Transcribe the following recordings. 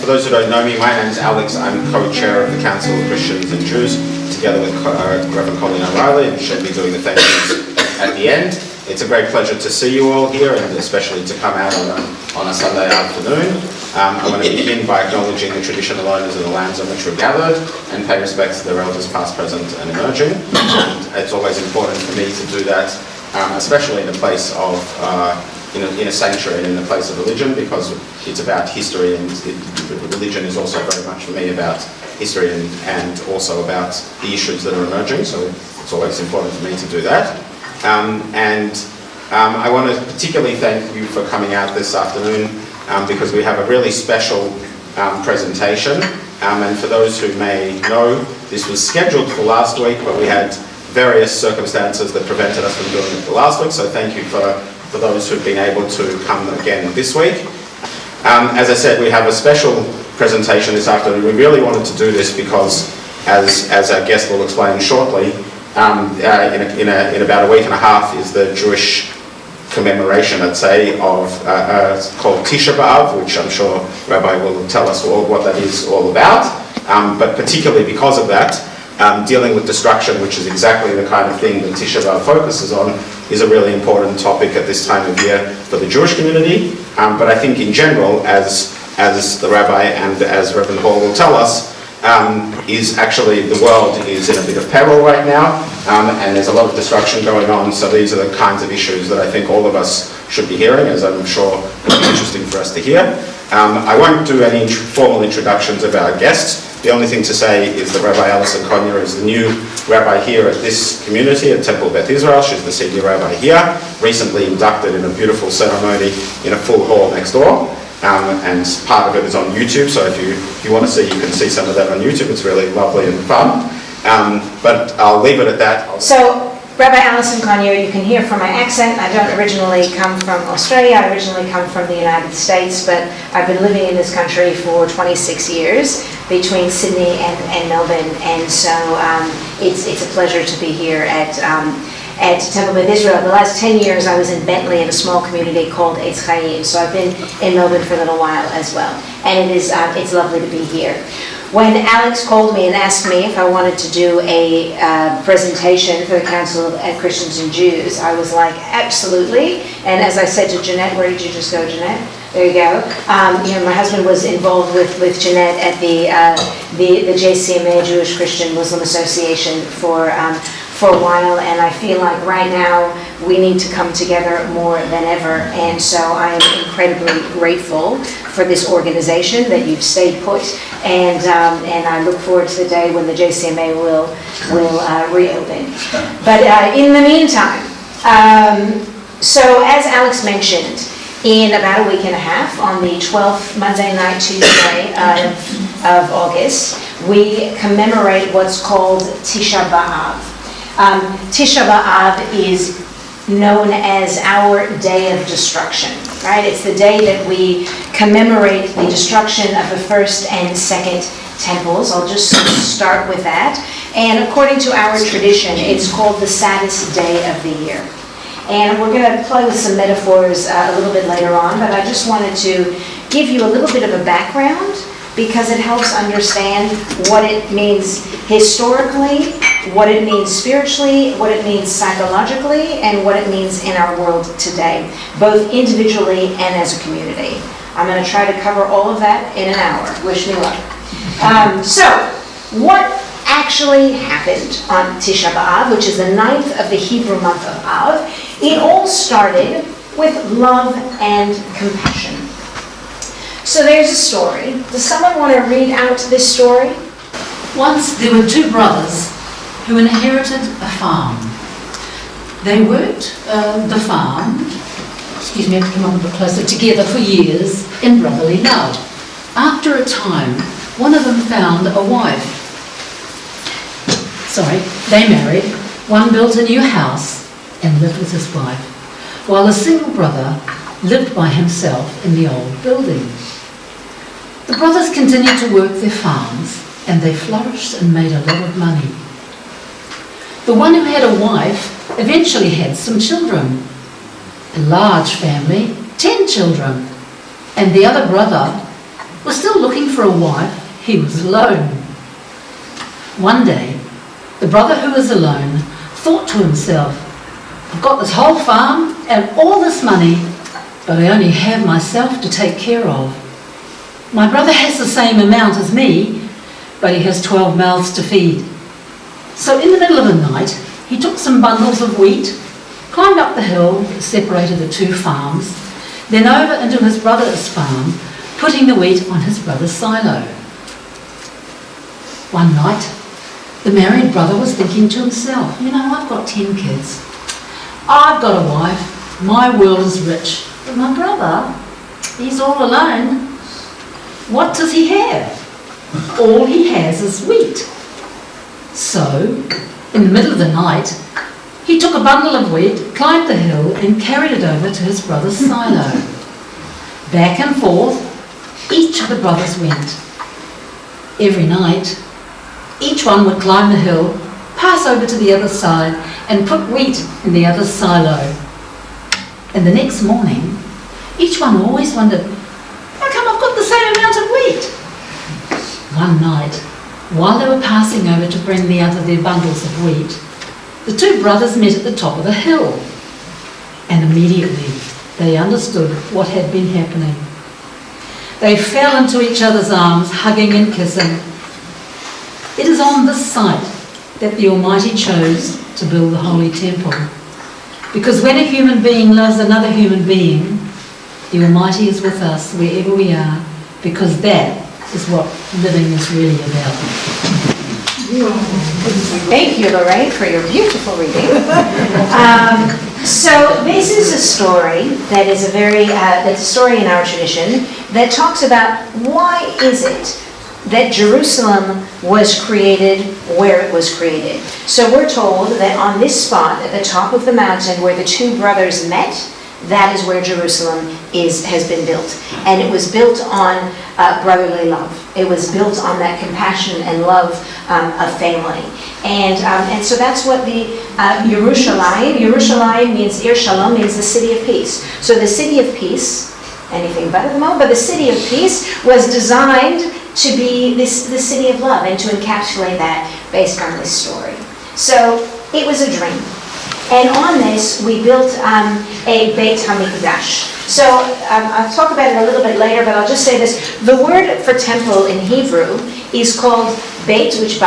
for those who don't know me, my name is Alex. I'm co-chair of the Council of Christians and Jews, together with Rev Colleen and she'll be doing the thank yous at the end. It's a great pleasure to see you all here, and especially to come out on a Sunday afternoon. I want to begin by acknowledging the traditional owners of the lands on which we're gathered, and pay respects to their elders past, present and emerging. And it's always important for me to do that, especially in a place of in a sanctuary and in the place of religion, because it's about history, and religion is also very much for me about history and also about the issues that are emerging, so it's always important for me to do that. I want to particularly thank you for coming out this afternoon, because we have a really special presentation, and for those who may know, this was scheduled for last week, but we had various circumstances that prevented us from doing it for last week, so thank you for those who've been able to come again this week. As I said, we have a special presentation this afternoon. We really wanted to do this because, as our guest will explain shortly, in about a week and a half is the Jewish commemoration, I'd say, of called Tisha B'Av, which I'm sure Rabbi will tell us what that is all about. But particularly because of that, dealing with destruction, which is exactly the kind of thing that Tisha B'Av focuses on, is a really important topic at this time of year for the Jewish community. But I think in general, as the Rabbi and as Reverend Hall will tell us, is actually the world is in a bit of peril right now, and there's a lot of destruction going on, so these are the kinds of issues that I think all of us should be hearing, as I'm sure will be interesting for us to hear. I won't do any formal introductions of our guests. The only thing to say is that Rabbi Allison Conyer is the new rabbi here at this community at Temple Beth Israel. She's the senior rabbi here, recently inducted in a beautiful ceremony in a full hall next door. And part of it is on YouTube, so if you want to see, you can see some of that on YouTube. It's really lovely and fun. But I'll leave it at that. So, Rabbi Allison Conyer, you can hear from my accent, I don't originally come from Australia, I originally come from the United States, but I've been living in this country for 26 years, between Sydney and Melbourne, and so it's a pleasure to be here at Temple Beth Israel. The last 10 years I was in Bentleigh in a small community called Eitz Chaim, so I've been in Melbourne for a little while as well, and it's lovely to be here. When Alex called me and asked me if I wanted to do a presentation for the Council of Christians and Jews, I was like, absolutely. And as I said to Jeanette, where did you just go, Jeanette? There you go. My husband was involved with Jeanette at the JCMA, Jewish Christian Muslim Association, for a while, and I feel like right now we need to come together more than ever, and so I am incredibly grateful for this organization that you've stayed put, and I look forward to the day when the JCMA will reopen. But in the meantime, so as Alex mentioned, in about a week and a half, on the 12th Monday night, Tuesday of August, we commemorate what's called Tisha B'Av. Tisha B'Av is known as our Day of Destruction, right? It's the day that we commemorate the destruction of the first and second temples. I'll just start with that. And according to our tradition, it's called the saddest day of the year. And we're going to play with some metaphors a little bit later on, but I just wanted to give you a little bit of a background because it helps understand what it means historically, what it means spiritually, what it means psychologically, and what it means in our world today, both individually and as a community. I'm going to try to cover all of that in an hour. Wish me luck. So, what actually happened on Tisha B'Av, which is the 9th of the Hebrew month of Av? It all started with love and compassion. So there's a story. Does someone want to read out this story? Once there were two brothers who inherited a farm. They worked the farm, I have to come up a bit closer, together for years in brotherly love. After a time, one of them found a wife. They married, one built a new house and lived with his wife, while the single brother lived by himself in the old building. The brothers continued to work their farms, and they flourished and made a lot of money. The one who had a wife eventually had some children, a large family, 10 children, and the other brother was still looking for a wife, he was alone. One day, the brother who was alone thought to himself, I've got this whole farm and all this money, but I only have myself to take care of. My brother has the same amount as me, but he has 12 mouths to feed. So in the middle of the night, he took some bundles of wheat, climbed up the hill that separated the two farms, then over into his brother's farm, putting the wheat on his brother's silo. One night, the married brother was thinking to himself, I've got 10 kids. I've got a wife, my world is rich, but my brother, he's all alone. What does he have? All he has is wheat. So, in the middle of the night, he took a bundle of wheat, climbed the hill, and carried it over to his brother's silo. Back and forth, each of the brothers went. Every night, each one would climb the hill, pass over to the other side, and put wheat in the other's silo. And the next morning, each one always wondered, how come I've got the same amount of wheat? One night, while they were passing over to bring the other their bundles of wheat, the two brothers met at the top of the hill. And immediately, they understood what had been happening. They fell into each other's arms, hugging and kissing. It is on this site that the Almighty chose to build the Holy Temple. Because when a human being loves another human being, the Almighty is with us wherever we are, because that is what living is really about. Thank you, Lorraine, for your beautiful reading. So this is a story that is that's a story in our tradition that talks about why is it that Jerusalem was created where it was created. So we're told that on this spot at the top of the mountain where the two brothers met, that is where Jerusalem has been built. And it was built on brotherly love. It was built on that compassion and love of family. And so that's what the Yerushalayim means, Ir Shalom means the city of peace. So the city of peace, anything but at the moment, but the city of peace was designed to be the city of love and to encapsulate that based on this story. So it was a dream. And on this, we built a Beit HaMikdash. So I'll talk about it a little bit later, but I'll just say this. The word for temple in Hebrew is called Beit, which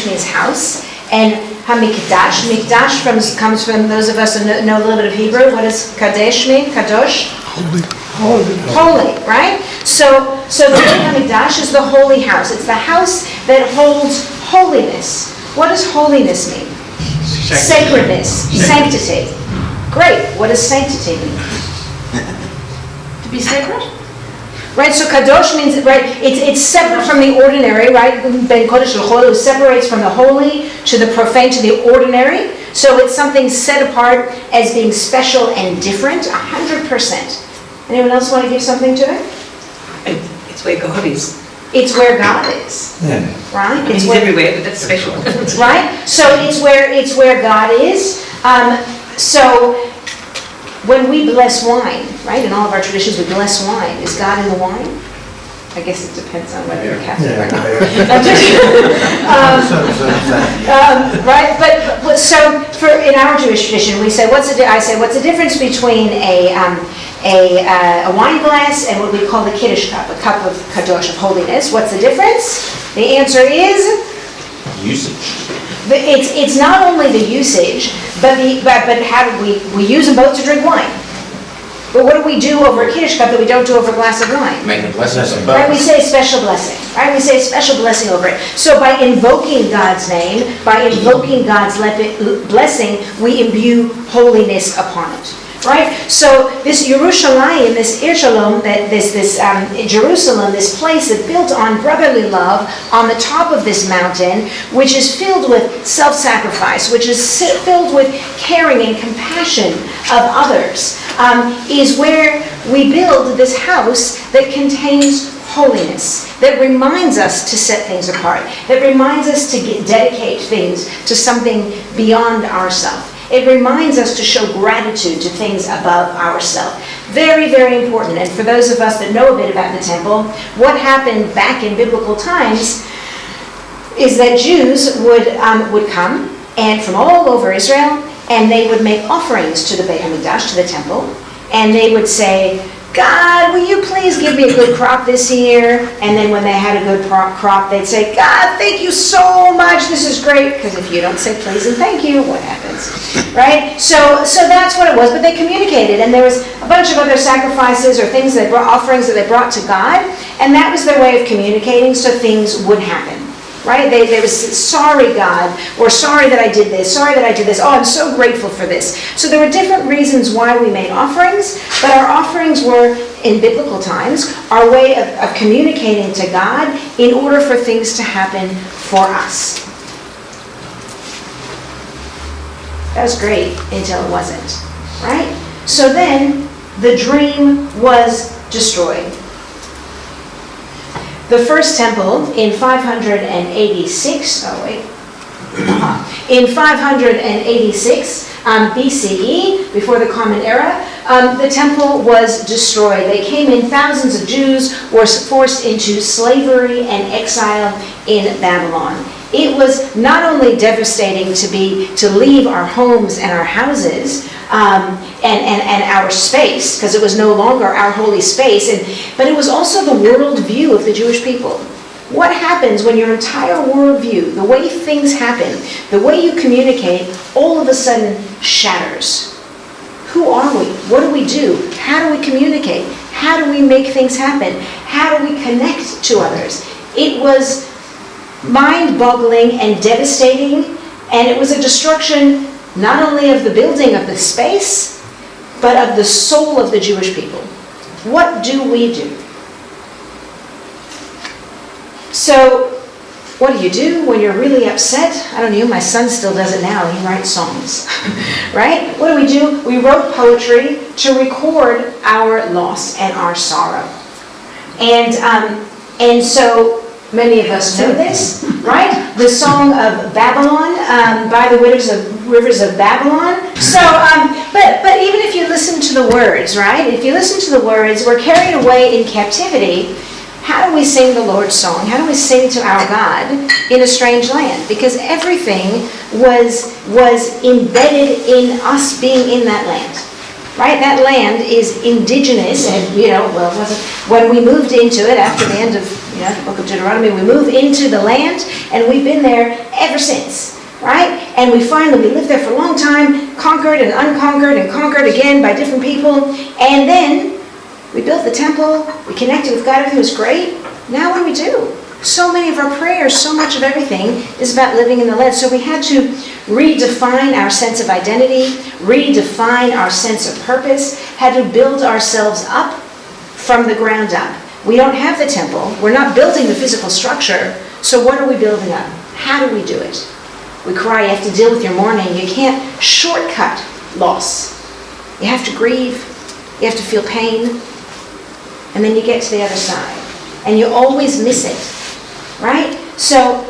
means house, and HaMikdash. Mikdash comes from those of us who know a little bit of Hebrew. What does Kadesh mean? Kadosh? Holy, right? So the word HaMikdash is the holy house. It's the house that holds holiness. What does holiness mean? Sacredness, sanctity. Great. What does sanctity mean? To be sacred? Right, so kadosh means, right, it's separate from the ordinary, right? Ben kodesh l'chol separates from the holy to the profane to the ordinary. So it's something set apart as being special and different, 100%. Anyone else want to give something to it? It's where God is. It's where God is, right? He's everywhere, but that's special. Right? So it's where God is. So when we bless wine, right? In all of our traditions, we bless wine. Is God in the wine? I guess it depends on whether you're Catholic or not. Right? But so in our Jewish tradition, we say, what's the difference between a wine glass and what we call the Kiddush cup, a cup of kadosh, of holiness? What's the difference? The answer is Usage. It's not only the usage, but how do we use them both to drink wine? But what do we do over a Kiddush cup that we don't do over a glass of wine? Make a blessing. Right, we say a special blessing. Right, we say a special blessing over it. So by invoking God's name, by invoking God's blessing, we imbue holiness upon it. Right? So this Yerushalayim, this Ir Shalom, this Jerusalem, this place that's built on brotherly love on the top of this mountain, which is filled with self-sacrifice, which is filled with caring and compassion of others, is where we build this house that contains holiness, that reminds us to set things apart, that reminds us to dedicate things to something beyond ourselves. It reminds us to show gratitude to things above ourselves. Very, very important. And for those of us that know a bit about the temple, what happened back in biblical times is that Jews would come and from all over Israel, and they would make offerings to the Beit HaMikdash, to the temple, and they would say, God, will you please give me a good crop this year? And then when they had a good crop, they'd say, God, thank you so much, this is great. Because if you don't say please and thank you, what happens? Right? So that's what it was, but they communicated, and there was a bunch of other sacrifices or things they brought, offerings that they brought to God, and that was their way of communicating so things would happen. Right? They would say, sorry, God, or sorry that I did this, sorry that I did this, oh, I'm so grateful for this. So there were different reasons why we made offerings, but our offerings were, in biblical times, our way of communicating to God in order for things to happen for us. That was great until it wasn't, right? So then the dream was destroyed. The first temple in 586, in 586 BCE, before the Common Era, the temple was destroyed. They came in, thousands of Jews were forced into slavery and exile in Babylon. It was not only devastating to leave our homes and our houses and our space, because it was no longer our holy space, but it was also the worldview of the Jewish people. What happens when your entire worldview, the way things happen, the way you communicate, all of a sudden shatters? Who are we? What do we do? How do we communicate? How do we make things happen? How do we connect to others? It was mind-boggling and devastating, and it was a destruction not only of the building of the space, but of the soul of the Jewish people. What do we do? So, what do you do when you're really upset? I don't know, my son still does it now, he writes songs, right? What do? We wrote poetry to record our loss and our sorrow. And so, many of us know this, right? The Song of Babylon by the Rivers of Babylon. So, but even if you listen to the words, right? If you listen to the words, we're carried away in captivity. How do we sing the Lord's song? How do we sing to our God in a strange land? Because everything was embedded in us being in that land. Right? That land is indigenous, and when we moved into it after the end of the book of Deuteronomy, we moved into the land, and we've been there ever since. Right? And we lived there for a long time, conquered and unconquered and conquered again by different people, and then we built the temple, we connected with God, everything was great. Now what do we do? So many of our prayers, so much of everything is about living in the land. So we had to redefine our sense of identity, redefine our sense of purpose, had to build ourselves up from the ground up. We don't have the temple, we're not building the physical structure, so what are we building up? How do we do it? We cry, you have to deal with your mourning. You can't shortcut loss. You have to grieve, you have to feel pain, and then you get to the other side. And you always miss it, right? So,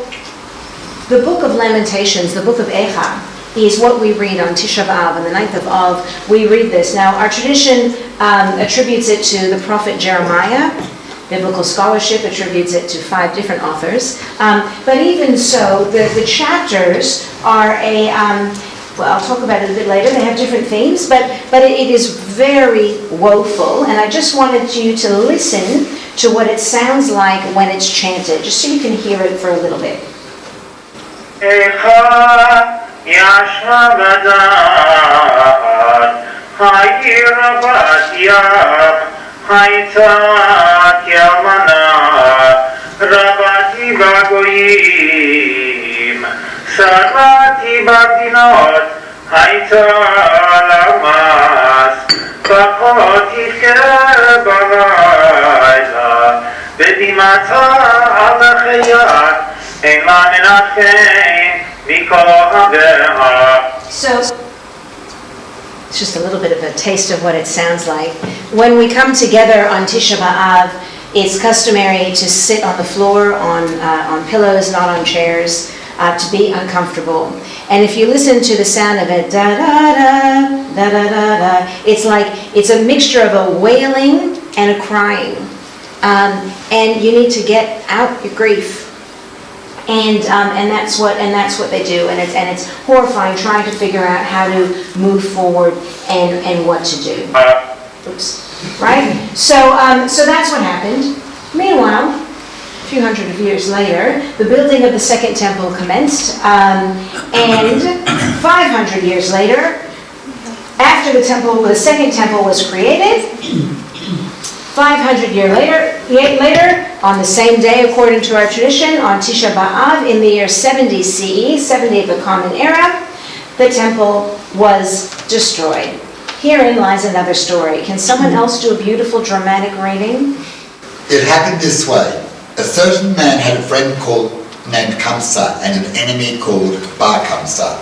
the book of Lamentations, the book of Echa, is what we read on Tisha B'Av, on the 9th of Av. We read this. Now, our tradition attributes it to the prophet Jeremiah. Biblical scholarship attributes it to 5 different authors. But even so, the chapters are well, I'll talk about it a bit later. They have different themes, but it is very woeful. And I just wanted you to listen to what it sounds like when it's chanted, just so you can hear it for a little bit. Sarati Babdinot, Haita Lamas, Pakoti Kerbalayla, Bedimata Alachayat, Elaminachem, Mikohabeha. So, it's just a little bit of a taste of what it sounds like. When we come together on Tisha B'Av, it's customary to sit on the floor, on pillows, not on chairs. To be uncomfortable. And if you listen to the sound of it, da-da-da, da-da-da-da, it's like it's a mixture of a wailing and a crying. And you need to get out your grief. And that's what they do, and it's horrifying trying to figure out how to move forward and what to do. Oops. Right? So that's what happened. Meanwhile, a few hundred of years later, the building of the second temple commenced, and 500 years later, after the second temple was created, 500 years later, on the same day according to our tradition, on Tisha B'Av, in the year 70 CE, 70 of the Common Era, the temple was destroyed. Herein lies another story. Can someone else do a beautiful dramatic reading? It happened this way. A certain man had a friend named Kamsa and an enemy called Bar Kamsa.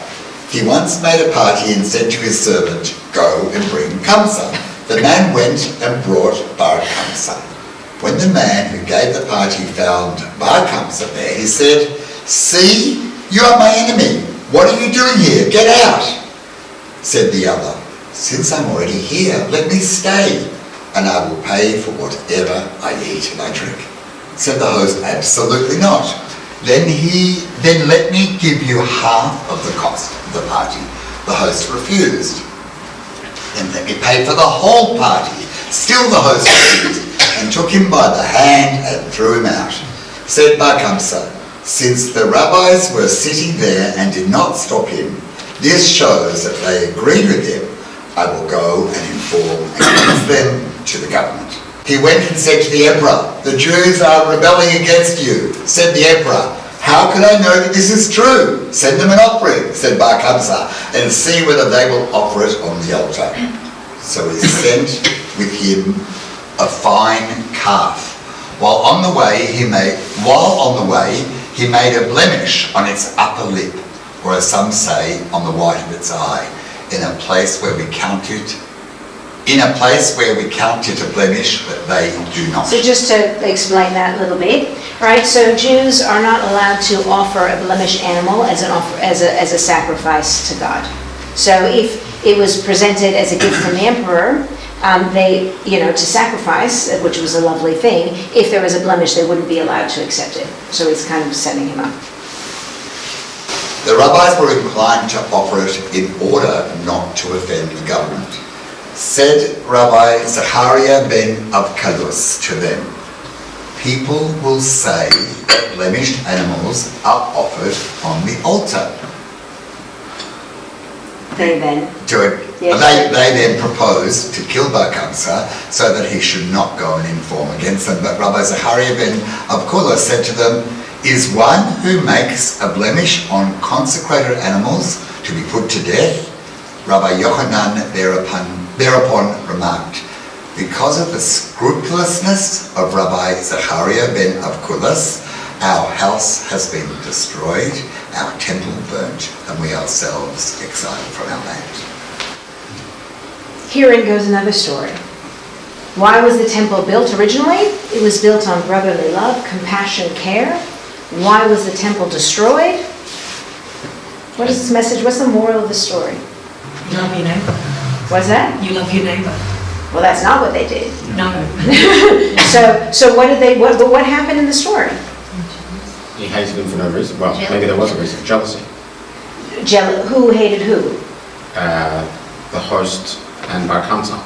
He once made a party and said to his servant, "Go and bring Kamsa." The man went and brought Bar Kamsa. When the man who gave the party found Bar Kamsa there, he said, "See, you are my enemy. What are you doing here? Get out." Said the other, "Since I'm already here, let me stay, and I will pay for whatever I eat and I drink." Said the host, "Absolutely not. Then let me give you half of the cost of the party." The host refused. "Then let me pay for the whole party." Still the host refused, and took him by the hand and threw him out. Said Bar Kamsa, "Since the rabbis were sitting there and did not stop him, this shows that they agreed with him. I will go and inform against them to the government." He went and said to the emperor, "The Jews are rebelling against you." Said the emperor, "How can I know that this is true?" "Send them an offering," said Bar Kamsa, "and see whether they will offer it on the altar." So he sent with him a fine calf. While on the way he made a blemish on its upper lip, or as some say, on the white of its eye, in a place where we count it a blemish, but they do not. So just to explain that a little bit, right? So Jews are not allowed to offer a blemished animal as a sacrifice to God. So if it was presented as a gift from the emperor, to sacrifice, which was a lovely thing, if there was a blemish, they wouldn't be allowed to accept it. So he's kind of setting him up. The rabbis were inclined to offer it in order not to offend the government. Said Rabbi Zachariah ben Avkalus to them, "People will say that blemished animals are offered on the altar." They then. They then proposed to kill Bar Kamsa so that he should not go and inform against them. But Rabbi Zachariah ben Avkalus said to them, "Is one who makes a blemish on consecrated animals to be put to death?" Rabbi Yochanan thereupon remarked, "Because of the scrupulousness of Rabbi Zachariah ben Avkalus, our house has been destroyed, our temple burnt, and we ourselves exiled from our land." Herein goes another story. Why was the temple built originally? It was built on brotherly love, compassion, care. Why was the temple destroyed? What is this message? What's the moral of the story? You love your neighbour. What's that? You love your neighbour. Well, that's not what they did. No. So what did they? What happened in the story? He hated him for no reason. Well, maybe there was a reason. Jealousy. Who hated who? The host and Bar Kamsa.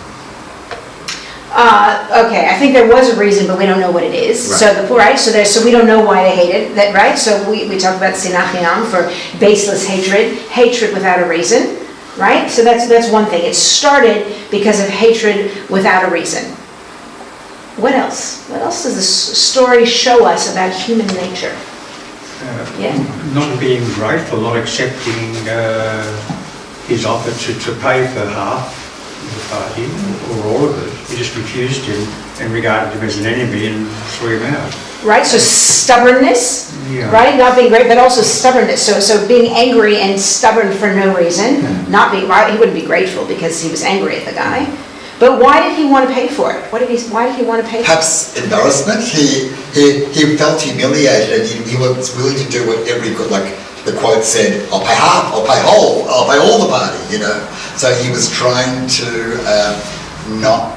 Okay, I think there was a reason, but we don't know what it is. Right. So we don't know why they hated that, right? So we talk about sinat chinam for baseless hatred without a reason, right? So that's one thing. It started because of hatred without a reason. What else? What else does this story show us about human nature? Not being grateful, not accepting his offer to pay for half the party or all of it. He just refused him and regarded him as an enemy and threw him out. Right, so stubbornness, right? Not being great, but also stubbornness. So being angry and stubborn for no reason, not being right. He wouldn't be grateful because he was angry at the guy. But why did he want to pay for it? Why did he want to pay for it? Perhaps embarrassment. He felt humiliated and he was willing to do whatever he could. Like the quote said, "I'll pay half, I'll pay whole, I'll pay all the party," So he was trying to not.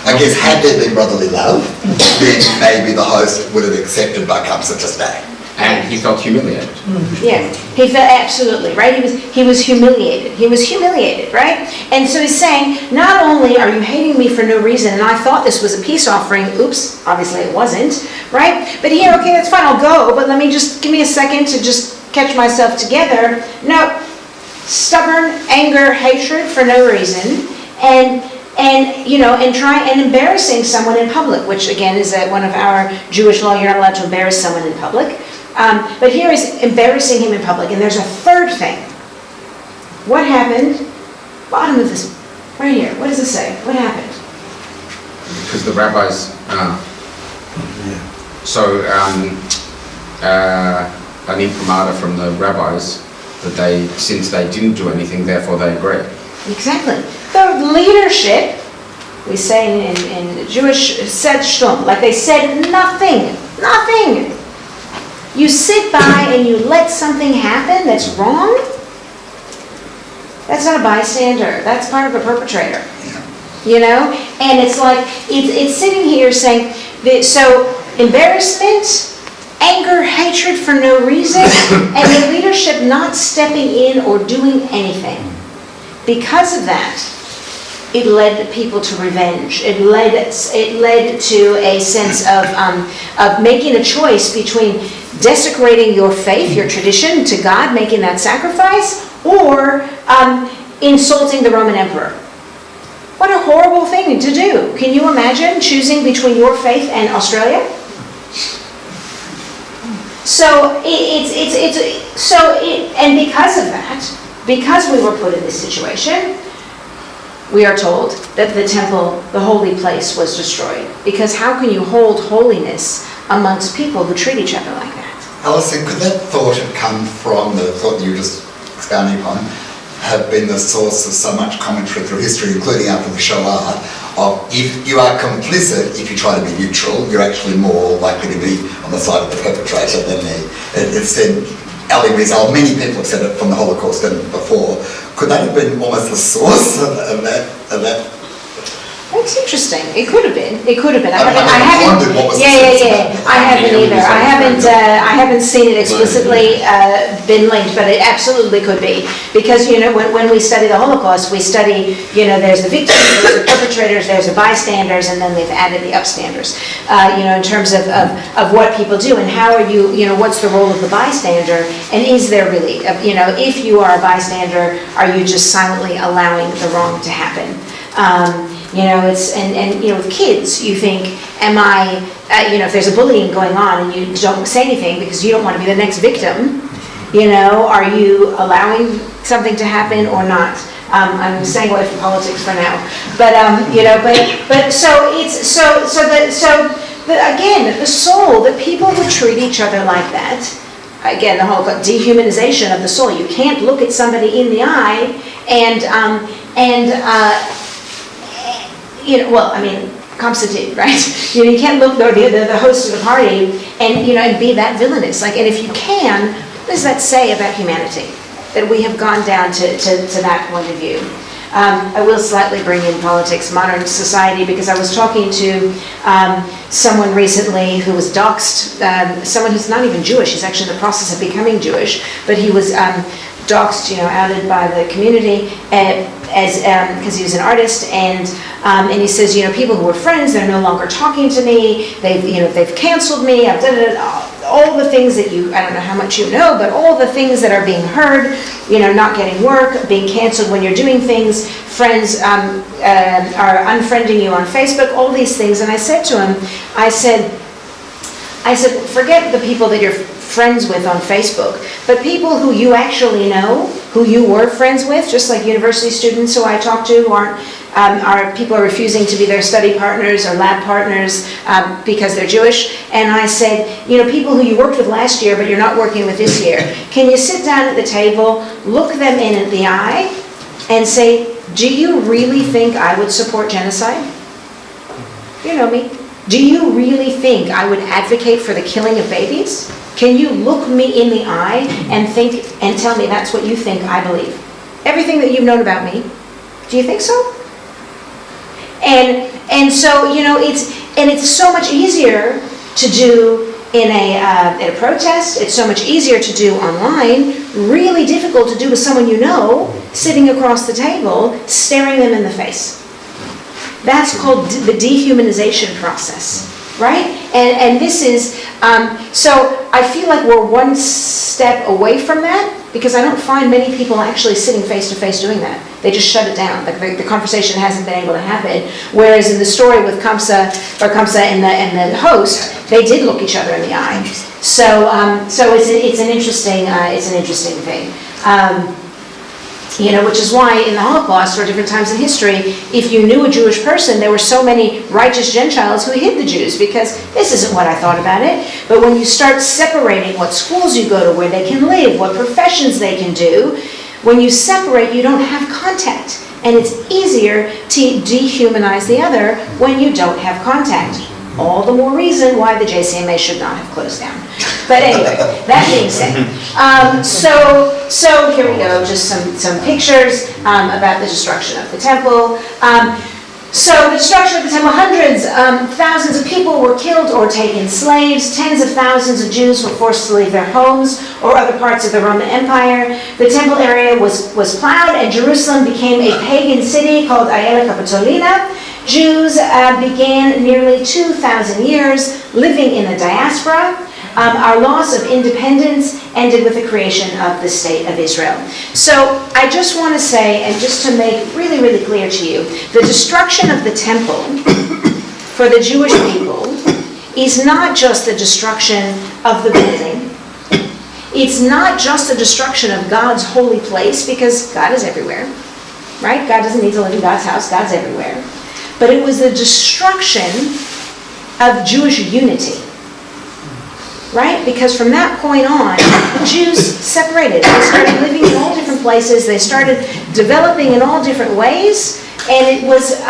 I guess had there been brotherly love, then maybe the host would have accepted Bar Kamsa to stay. And he felt humiliated. Yeah, he felt absolutely, right? He was humiliated. He was humiliated, right? And so he's saying, not only are you hating me for no reason, and I thought this was a peace offering, oops, obviously it wasn't, right? But here, okay, that's fine, I'll go, but let me just, give me a second to just catch myself together. No, stubborn anger, hatred for no reason, and embarrassing someone in public, which again is one of our Jewish law, you're not allowed to embarrass someone in public. But here is embarrassing him in public. And there's a third thing. What happened? Bottom of this, right here. What does it say? What happened? Because the rabbis, an imprimatur from the rabbis, that since they didn't do anything, therefore they agree. Exactly. The leadership, we say in Jewish, said shtum, like they said nothing. You sit by and you let something happen that's wrong, that's not a bystander, that's part of a perpetrator. You know? And it's like, it's sitting here saying, so embarrassment, anger, hatred for no reason, and the leadership not stepping in or doing anything. Because of that, it led people to revenge. It led to a sense of making a choice between desecrating your faith, your tradition to God, making that sacrifice, or insulting the Roman emperor. What a horrible thing to do. Can you imagine choosing between your faith and Australia? And because of that, because we were put in this situation, we are told that the temple, the holy place, was destroyed. Because how can you hold holiness amongst people who treat each other like that? Alison, could that thought have come from the thought that you were just expounding upon, have been the source of so much commentary through history, including after the Shoah, of if you are complicit, if you try to be neutral, you're actually more likely to be on the side of the perpetrator than it's said, Ali Rizal, many people have said it from the Holocaust and before. Could that have been almost the source of that? That's interesting. It could have been. I wondered what was the source of that. I haven't either. I haven't seen it explicitly been linked, but it absolutely could be. Because, when we study the Holocaust, we study, there's the victims, there's the perpetrators, there's the bystanders, and then they've added the upstanders. In terms of what people do and how are you, what's the role of the bystander, and is there really, if you are a bystander, are you just silently allowing the wrong to happen? With kids, you think, if there's a bullying going on and you don't say anything because you don't want to be the next victim, are you allowing something to happen or not? I'm staying away from politics for now, again, the soul, that people would treat each other like that. Again, the whole dehumanization of the soul. You can't look at somebody in the eye Kamsa did, right? You can't look the host of the party and be that villainous. And if you can, what does that say about humanity? That we have gone down to that point of view. I will slightly bring in politics, modern society, because I was talking to someone recently who was doxxed, someone who's not even Jewish. He's actually in the process of becoming Jewish, but he was doxxed, outed by the community because he was an artist, and he says, people who were friends, they're no longer talking to me. They've canceled me. I've done all the things that I don't know how much you know, but all the things that are being heard, not getting work, being canceled when you're doing things, friends are unfriending you on Facebook, all these things. And I said to him, I said, forget the people that you're friends with on Facebook, but people who you actually know, who you were friends with, just like university students who I talk to who people are refusing to be their study partners or lab partners because they're Jewish. And I said, people who you worked with last year but you're not working with this year, can you sit down at the table, look them in the eye, and say, do you really think I would support genocide? You know me. Do you really think I would advocate for the killing of babies? Can you look me in the eye and tell me that's what you think I believe? Everything that you've known about me, do you think so? And so, it's so much easier to do in a protest. It's so much easier to do online, really difficult to do with someone you know, sitting across the table, staring them in the face. That's called the dehumanization process, right? And this is, so I feel like we're one step away from that, because I don't find many people actually sitting face to face doing that. They just shut it down. The conversation hasn't been able to happen. Whereas in the story with Kamsa and the host, they did look each other in the eye. So it's an interesting thing. Which is why in the Holocaust or different times in history, if you knew a Jewish person, there were so many righteous Gentiles who hid the Jews because this isn't what I thought about it. But when you start separating what schools you go to, where they can live, what professions they can do, when you separate, you don't have contact. And it's easier to dehumanize the other when you don't have contact. All the more reason why the JCMA should not have closed down. But anyway, that being said, so here we go, just some pictures about the destruction of the temple. So the destruction of the temple, hundreds, thousands of people were killed or taken slaves. Tens of thousands of Jews were forced to leave their homes or other parts of the Roman Empire. The temple area was plowed, and Jerusalem became a pagan city called Aelia Capitolina. Jews began nearly 2,000 years living in the diaspora. Our loss of independence ended with the creation of the State of Israel. So I just want to say, and just to make really, really clear to you, the destruction of the temple for the Jewish people is not just the destruction of the building. It's not just the destruction of God's holy place, because God is everywhere, right? God doesn't need to live in God's house. God's everywhere. But it was the destruction of Jewish unity. Right? Because from that point on, Jews separated. They started living in all different places. They started developing in all different ways. And it was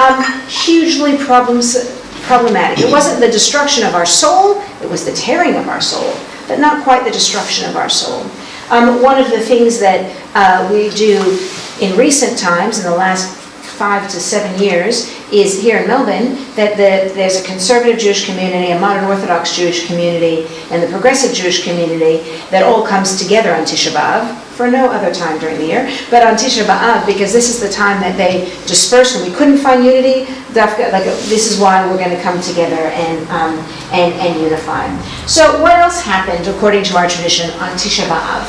hugely problematic. It wasn't the destruction of our soul. It was the tearing of our soul. But not quite the destruction of our soul. One of the things that we do in recent times, in the last 5 to 7 years, is here in Melbourne, that there's a conservative Jewish community, a modern Orthodox Jewish community, and the progressive Jewish community that all comes together on Tisha B'Av, for no other time during the year, but on Tisha B'Av, because this is the time that they dispersed when we couldn't find unity. This is why we're going to come together and unify. So what else happened, according to our tradition, on Tisha B'Av?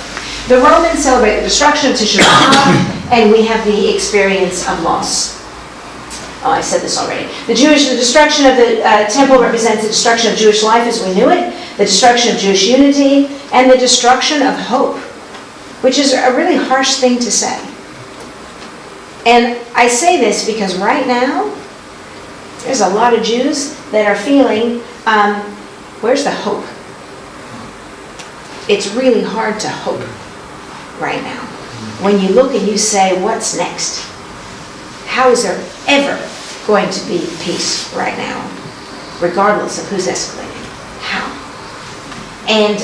The Romans celebrate the destruction of Tisha B'Av, and we have the experience of loss. Oh, I said this already. The destruction of the temple represents the destruction of Jewish life as we knew it, the destruction of Jewish unity, and the destruction of hope, which is a really harsh thing to say. And I say this because right now, there's a lot of Jews that are feeling, where's the hope? It's really hard to hope right now. When you look and you say, what's next? How is there ever going to be peace right now, regardless of who's escalating? How? And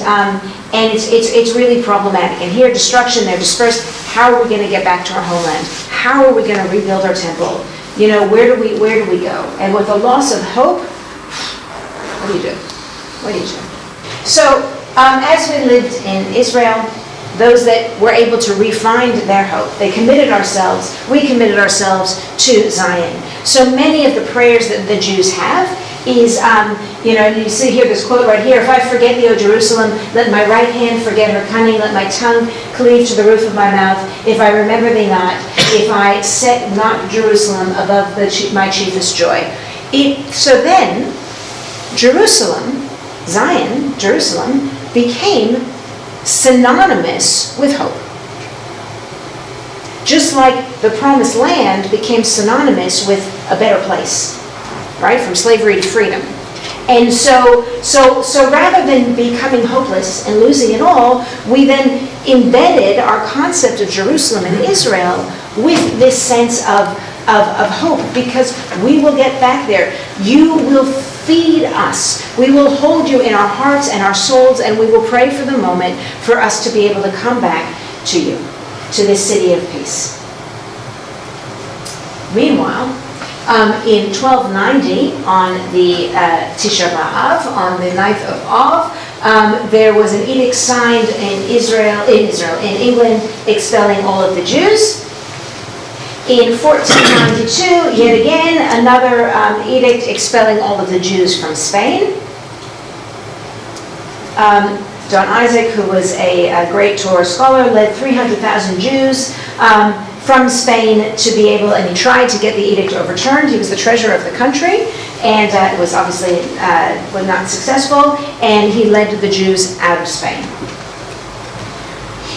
it's really problematic. And here, destruction, they're dispersed. How are we going to get back to our homeland? How are we going to rebuild our temple? Where do we go? And with the loss of hope, what do you do? What do you do? So, as we lived in Israel, those that were able to refine their hope, we committed ourselves to Zion. So many of the prayers that the Jews have is, you see here this quote right here, if I forget thee, O Jerusalem, let my right hand forget her cunning, let my tongue cleave to the roof of my mouth, if I remember thee not, if I set not Jerusalem above my chiefest joy. So then, Zion, Jerusalem, became synonymous with hope. Just like the promised land became synonymous with a better place, right? From slavery to freedom. And so rather than becoming hopeless and losing it all, we then embedded our concept of Jerusalem and Israel with this sense of hope, because we will get back there. You will feed us. We will hold you in our hearts and our souls, and we will pray for the moment for us to be able to come back to you, to this city of peace. Meanwhile, In 1290, on the Tisha B'Av, on the 9th of Av, there was an edict signed in England, expelling all of the Jews. In 1492, yet again, another edict expelling all of the Jews from Spain. John Isaac, who was a great Torah scholar, led 300,000 Jews from Spain to be able, and he tried to get the edict overturned. He was the treasurer of the country, and it was obviously was not successful, and he led the Jews out of Spain.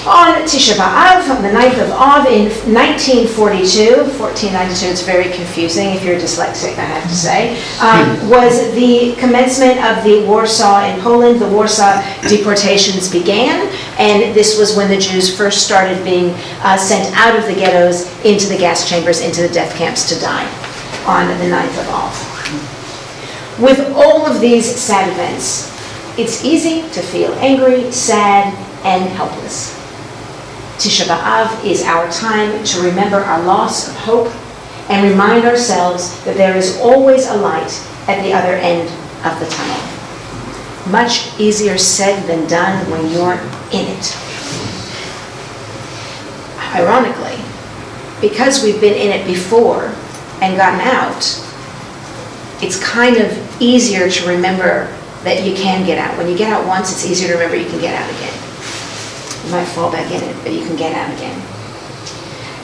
On Tisha B'Av, on the 9th of Av in 1492, it's very confusing if you're dyslexic, I have to say, was the commencement of the Warsaw in Poland. The Warsaw deportations began, and this was when the Jews first started being sent out of the ghettos into the gas chambers, into the death camps to die on the 9th of Av. With all of these sad events, it's easy to feel angry, sad, and helpless. Tisha B'Av is our time to remember our loss of hope and remind ourselves that there is always a light at the other end of the tunnel. Much easier said than done when you're in it. Ironically, because we've been in it before and gotten out, it's kind of easier to remember that you can get out. When you get out once, it's easier to remember you can get out again. You might fall back in it, but you can get out again.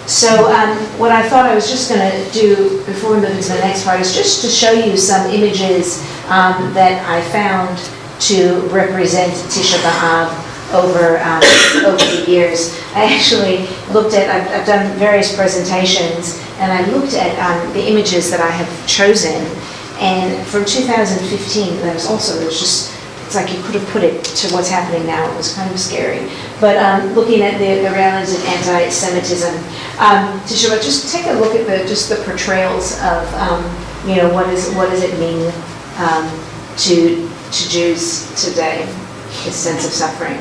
So what I thought I was just going to do before we move into the next part is just to show you some images that I found to represent Tisha B'Av over the years. I actually looked at, I've done various presentations, and I looked at the images that I have chosen. And from 2015, there's just, it's like you could have put it to what's happening now. It was kind of scary. But looking at the realities of anti-Semitism, Tisha, just take a look at the portrayals of, what does it mean to Jews today, this sense of suffering.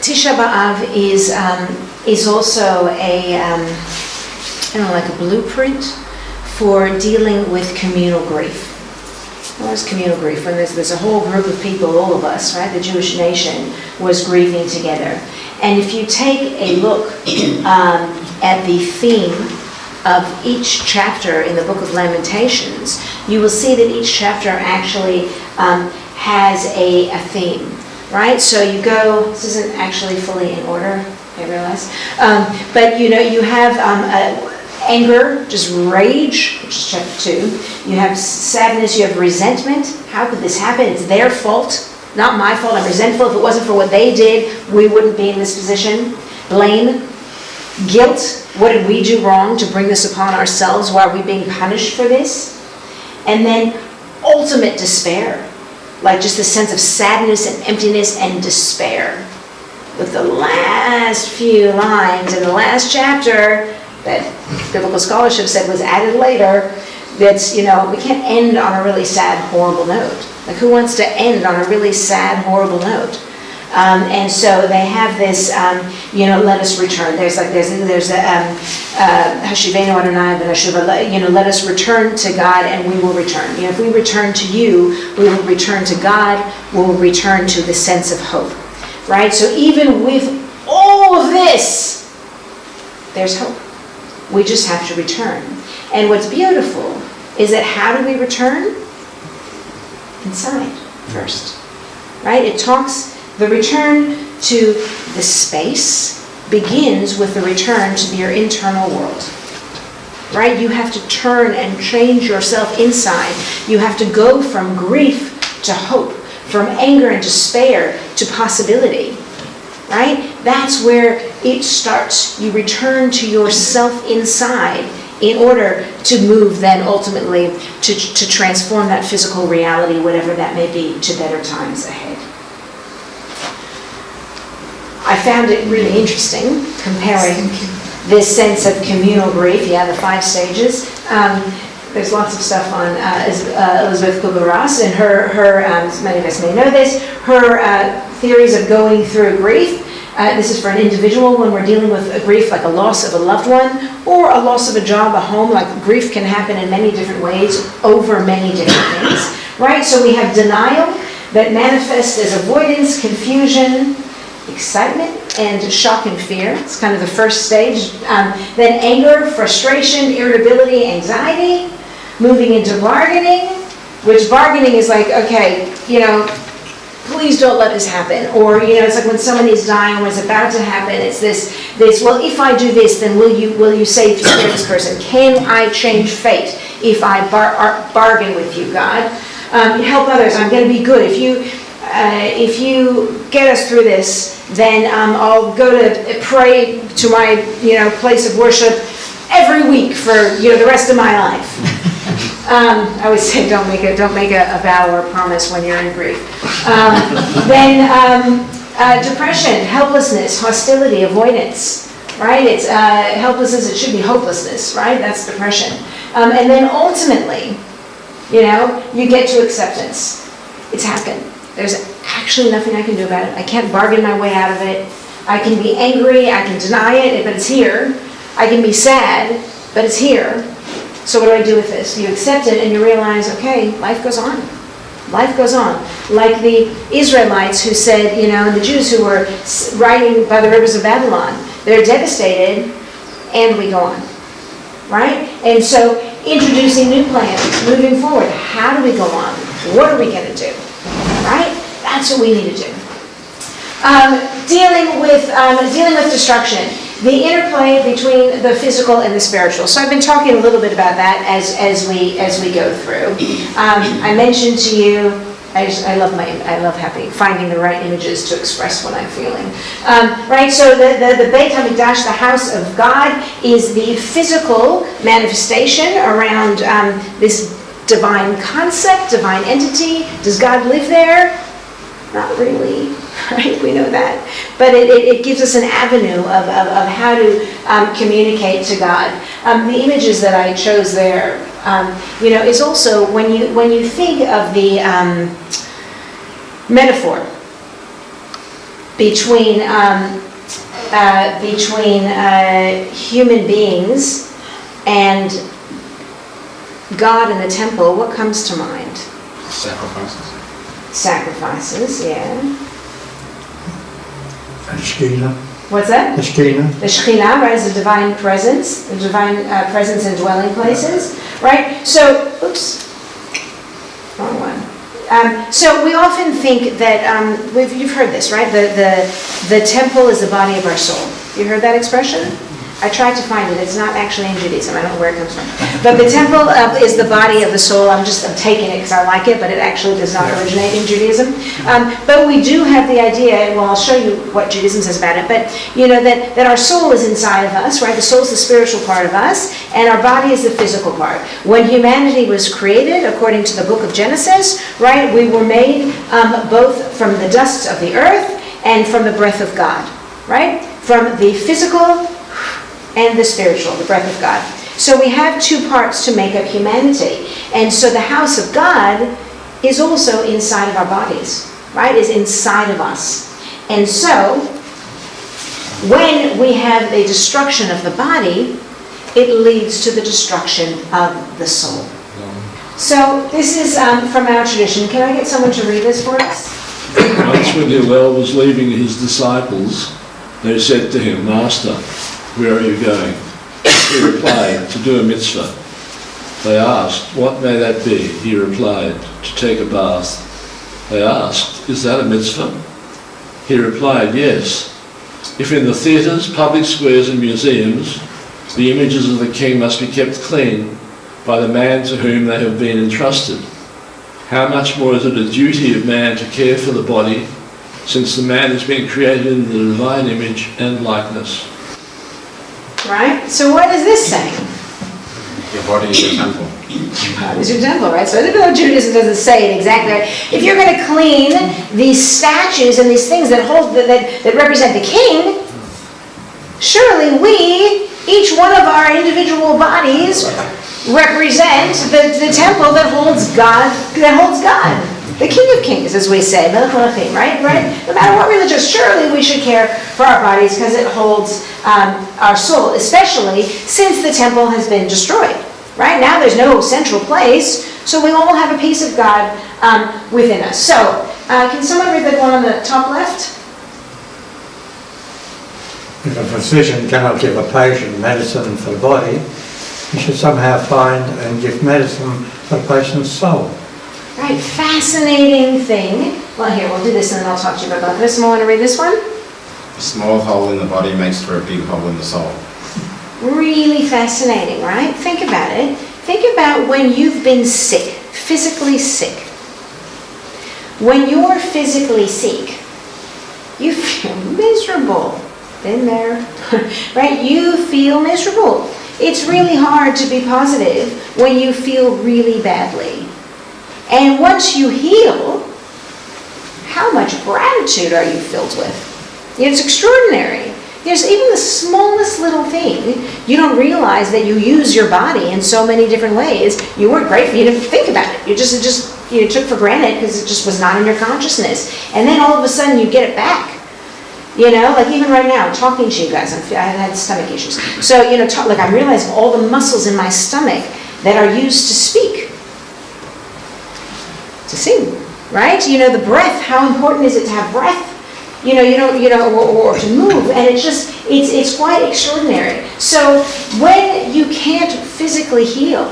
Tisha B'Av is also like a blueprint for dealing with communal grief. What is communal grief? When there's a whole group of people, all of us, right? The Jewish nation was grieving together. And if you take a look at the theme of each chapter in the Book of Lamentations, you will see that each chapter actually has a theme. Right, so you go. This isn't actually fully in order, I realize. But you have anger, just rage, which is chapter 2. You have sadness. You have resentment. How could this happen? It's their fault, not my fault. I'm resentful. If it wasn't for what they did, we wouldn't be in this position. Blame, guilt. What did we do wrong to bring this upon ourselves? Why are we being punished for this? And then ultimate despair. Like just the sense of sadness and emptiness and despair. With the last few lines in the last chapter that biblical scholarship said was added later, that's, we can't end on a really sad, horrible note. Like, who wants to end on a really sad, horrible note? And so they have this, let us return. There's a Hashivenu Adonai v'nashuva, let us return to God and we will return. If we return to you, we will return to God, we will return to the sense of hope, right? So even with all of this, there's hope. We just have to return. And what's beautiful is that how do we return? Inside first, right? It talks. The return to the space begins with the return to your internal world, right? You have to turn and change yourself inside. You have to go from grief to hope, from anger and despair to possibility, right? That's where it starts. You return to yourself inside in order to move then ultimately to transform that physical reality, whatever that may be, to better times ahead. I found it really interesting comparing this sense of communal grief, the 5 stages. There's lots of stuff on Elizabeth Kubler-Ross and her many of us may know this, her theories of going through grief. This is for an individual when we're dealing with a grief like a loss of a loved one or a loss of a job, a home. Like grief can happen in many different ways over many different things, right? So we have denial that manifests as avoidance, confusion, excitement, and shock and fear. It's kind of the first stage. Then anger, frustration, irritability, anxiety, moving into bargaining, which bargaining is like, okay, please don't let this happen. Or, it's like when somebody's dying or it's about to happen, it's this, well, if I do this, then will you save this person? Can I change fate if I bargain with you, God? Help others, I'm going to be good. If you get us through this, then I'll go to pray to my, place of worship every week for, the rest of my life. I always say don't make a vow or a promise when you're in grief. Then depression, helplessness, hostility, avoidance, right? It's helplessness, it should be hopelessness, right? That's depression. And then ultimately, you get to acceptance. It's happened. There's actually nothing I can do about it. I can't bargain my way out of it. I can be angry, I can deny it, but it's here. I can be sad, but it's here. So what do I do with this? You accept it and you realize, okay, life goes on. Life goes on. Like the Israelites who said, and the Jews who were riding by the rivers of Babylon, they're devastated and we go on, right? And so introducing new plans, moving forward, how do we go on? What are we going to do, right? That's what we need to do. Dealing with destruction. The interplay between the physical and the spiritual. So I've been talking a little bit about that as we go through. I mentioned to you, I love finding the right images to express what I'm feeling. Right. So the Beit HaMikdash, the house of God, is the physical manifestation around this divine concept, divine entity. Does God live there? Not really. Right, we know that, but it gives us an avenue of how to communicate to God. The images that I chose there, is also when you think of the metaphor between human beings and God in the temple. What comes to mind? Sacrifices, yeah. Shekhinah. What's that? The Shekhinah. The Shekhinah, right, is the divine presence, in dwelling places, right? So, oops, wrong one. So we often think that, you've heard this, right? The temple is the body of our soul. You heard that expression? I tried to find it. It's not actually in Judaism. I don't know where it comes from. But the temple is the body of the soul. I'm taking it because I like it, but it actually does not originate in Judaism. But we do have the idea, well, I'll show you what Judaism says about it, but that our soul is inside of us, right? The soul is the spiritual part of us, and our body is the physical part. When humanity was created, according to the book of Genesis, right, we were made both from the dust of the earth and from the breath of God, right? From the physical and the spiritual, the breath of God. So we have 2 parts to make up humanity. And so the house of God is also inside of our bodies, right? Is inside of us. And so when we have a destruction of the body, it leads to the destruction of the soul. So this is from our tradition. Can I get someone to read this for us? Once when Hillel was leaving his disciples, they said to him, "Master, where are you going?" He replied, "To do a mitzvah." They asked, "What may that be?" He replied, "To take a bath." They asked, "Is that a mitzvah?" He replied, "Yes. If in the theatres, public squares and museums, the images of the king must be kept clean by the man to whom they have been entrusted, how much more is it a duty of man to care for the body, since the man has been created in the divine image and likeness?" Right? So what is this saying? Your body is your temple. It's your temple, right? So even though Judaism doesn't say it exactly, right? If you're going to clean these statues and these things that represent the king, surely we, each one of our individual bodies, represent the temple that holds God, the King of Kings, as we say, right? No matter what religion, surely we should care for our bodies because it holds our soul, especially since the temple has been destroyed. Right now, there's no central place, so we all have a piece of God within us. So, can someone read the one on the top left? If a physician cannot give a patient medicine for the body, he should somehow find and give medicine for the patient's soul. Right, fascinating thing. Well, here, we'll do this and then I'll talk to you about this. Someone want to read this one? A small hole in the body makes for a big hole in the soul. Really fascinating, right? Think about it. Think about when you've been sick, physically sick. When you're physically sick, you feel miserable. Been there, right? You feel miserable. It's really hard to be positive when you feel really badly. And once you heal, how much gratitude are you filled with? It's extraordinary. There's even the smallest little thing. You don't realize that you use your body in so many different ways. You weren't grateful. You didn't think about it. You took for granted because it just was not in your consciousness. And then all of a sudden you get it back. Like even right now, talking to you guys, I've had stomach issues. So, I'm realizing all the muscles in my stomach that are used to speak, to sing, right? The breath, how important is it to have breath? Or to move, and it's quite extraordinary. So when you can't physically heal,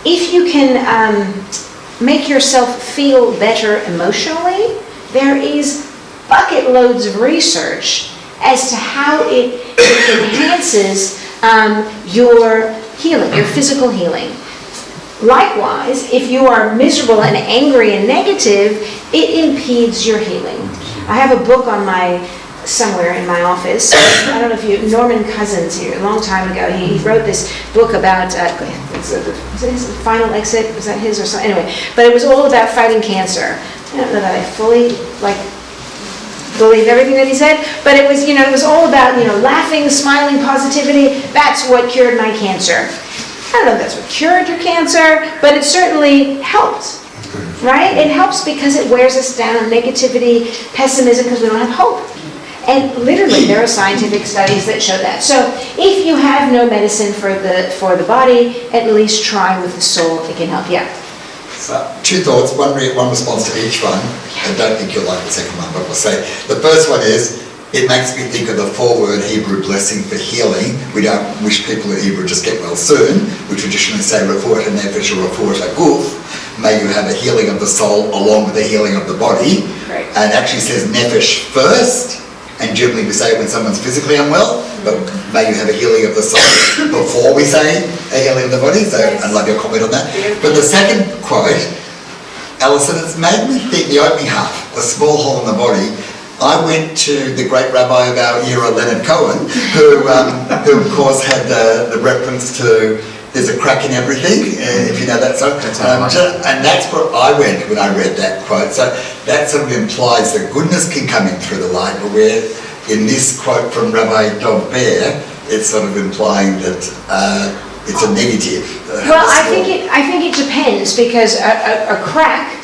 if you can make yourself feel better emotionally, there is bucket loads of research as to how it enhances your healing, your physical healing. Likewise, if you are miserable and angry and negative, it impedes your healing. I have a book somewhere in my office. I don't know if Norman Cousins here, a long time ago, he wrote this book about, was it his Final Exit? Was that his or something? Anyway, but it was all about fighting cancer. I don't know that I fully, believe everything that he said, but it was, it was all about, laughing, smiling, positivity. That's what cured my cancer. I don't know if that's what cured your cancer, but it certainly helped, right? It helps because it wears us down, negativity, pessimism, because we don't have hope. And literally, there are scientific studies that show that. So if you have no medicine for the body, at least try with the soul. It can help. Yeah. So, two thoughts, one response to each one. I don't think you'll like the second one, but we'll say. The first one is, it makes me think of the 4-word Hebrew blessing for healing. We don't wish people in Hebrew just get well soon. We traditionally say, refuah nefesh or refuah guf. May you have a healing of the soul along with the healing of the body. Right. And it actually says nefesh first. And generally we say it when someone's physically unwell, but may you have a healing of the soul before we say a healing of the body. So yes. I'd love your comment on that. But the second quote, Alison, it's made me think the opening half, a small hole in the body. I went to the great rabbi of our era, Leonard Cohen, who of course had the reference to there's a crack in everything, if you know that song. And that's where I went when I read that quote. So that sort of implies that goodness can come in through the light, but where in this quote from Rabbi Dov Bear, it's sort of implying that it's a negative. Well, I think it depends, because a crack,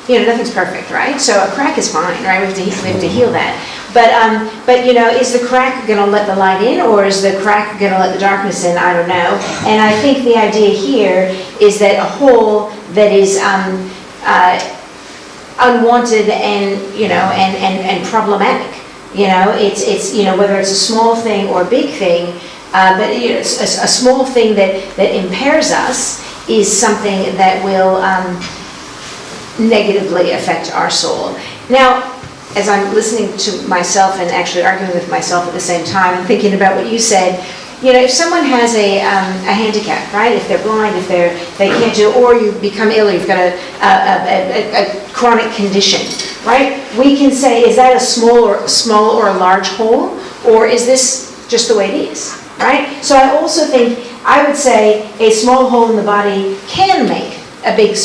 nothing's perfect, right? So a crack is fine, right? We have to heal that. But is the crack going to let the light in, or is the crack going to let the darkness in? I don't know. And I think the idea here is that a hole that is unwanted and problematic. It's whether it's a small thing or a big thing, but a small thing that impairs us is something that will negatively affect our soul. Now, as I'm listening to myself and actually arguing with myself at the same time and thinking about what you said, if someone has a handicap, right? If they're blind, if they can't do, or you become ill, you've got a chronic condition, right? We can say, is that a small or a large hole, or is this just the way it is? right? So I also think, I would say, a small hole in the body can make a big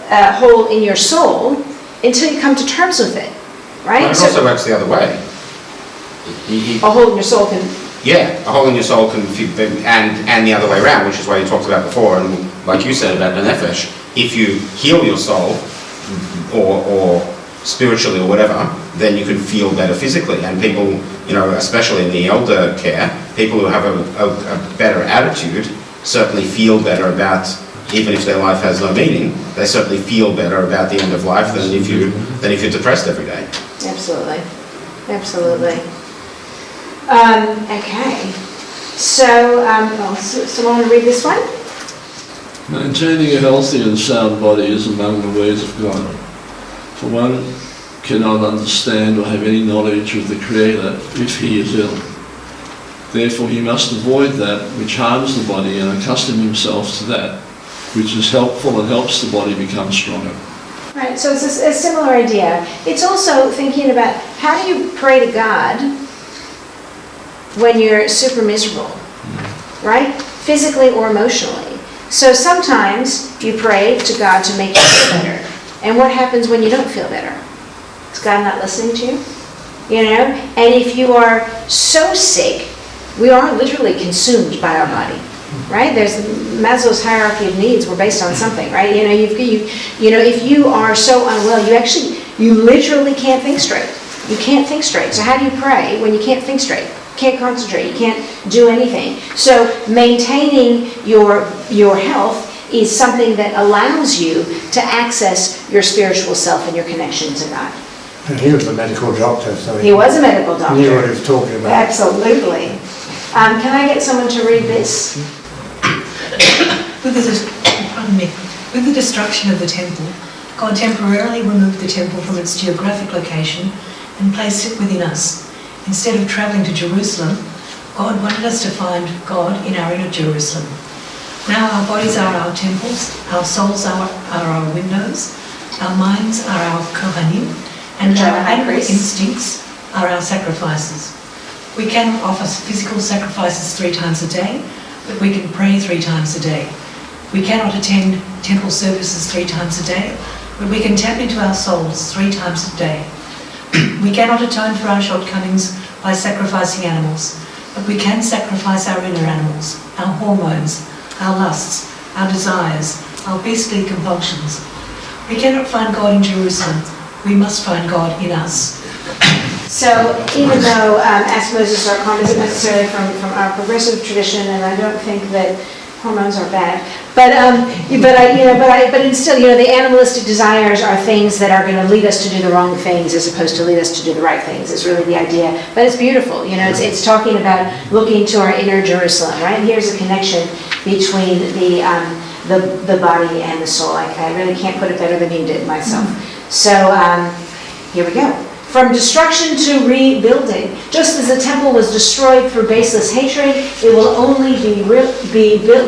hole in your soul until you come to terms with it, right? But it also works the other way. A hole in your soul can... Yeah, a hole in your soul can, and the other way around, which is what you talked about before, and like you said about the nefesh, if you heal your soul, or spiritually or whatever, then you can feel better physically. And people, especially in the elder care, people who have a better attitude certainly feel better about, even if their life has no meaning, they certainly feel better about the end of life than if you're depressed every day. Absolutely. Absolutely. Okay. So, someone want to read this one? Maintaining a healthy and sound body is among the ways of God. For one cannot understand or have any knowledge of the Creator if he is ill. Therefore he must avoid that which harms the body and accustom himself to that which is helpful and helps the body become stronger. Right, so it's a similar idea. It's also thinking about how do you pray to God when you're super miserable, right? Physically or emotionally. So sometimes you pray to God to make you feel better. And what happens when you don't feel better? Is God not listening to you? And if you are so sick, we are literally consumed by our body, right? There's Maslow's hierarchy of needs were based on something, right? If you are so unwell, you literally can't think straight. You can't think straight. So how do you pray when you can't think straight? Can't concentrate, you can't do anything. So maintaining your health is something that allows you to access your spiritual self and your connection to God. And he was a medical doctor, so he was a medical doctor. Knew what he was talking about. Absolutely. Can I get someone to read this? With the destruction of the temple, God temporarily removed the temple from its geographic location and placed it within us. Instead of travelling to Jerusalem, God wanted us to find God in our inner Jerusalem. Now our bodies are our temples, our souls are our windows, our minds are our kohanim, and our animal instincts are our sacrifices. We cannot offer physical sacrifices 3 times a day, but we can pray 3 times a day. We cannot attend temple services 3 times a day, but we can tap into our souls 3 times a day. We cannot atone for our shortcomings by sacrificing animals, but we can sacrifice our inner animals, our hormones, our lusts, our desires, our beastly compulsions. We cannot find God in Jerusalem. We must find God in us. So even though ask-Moses.com isn't necessarily from our progressive tradition, and I don't think that hormones are bad, but instead, the animalistic desires are things that are going to lead us to do the wrong things as opposed to lead us to do the right things. Is really the idea. But it's beautiful. It's talking about looking to our inner Jerusalem, right? Here's a connection between the body and the soul. I really can't put it better than you did myself. So here we go. From destruction to rebuilding. Just as the temple was destroyed through baseless hatred, it will only be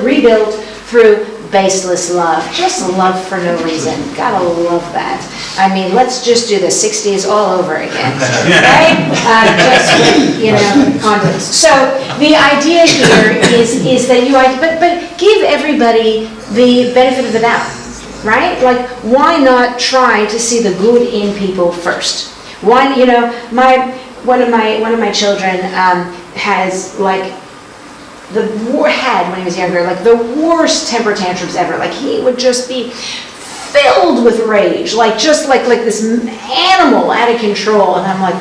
rebuilt through baseless love. Just love for no reason. Gotta love that. I mean, let's just do the 60s all over again, right? Just with, condoms. So the idea here is that but give everybody the benefit of the doubt, right? Like, why not try to see the good in people first? One of my children has when he was younger, like the worst temper tantrums ever. Like he would just be filled with rage, like this animal out of control. And I'm like,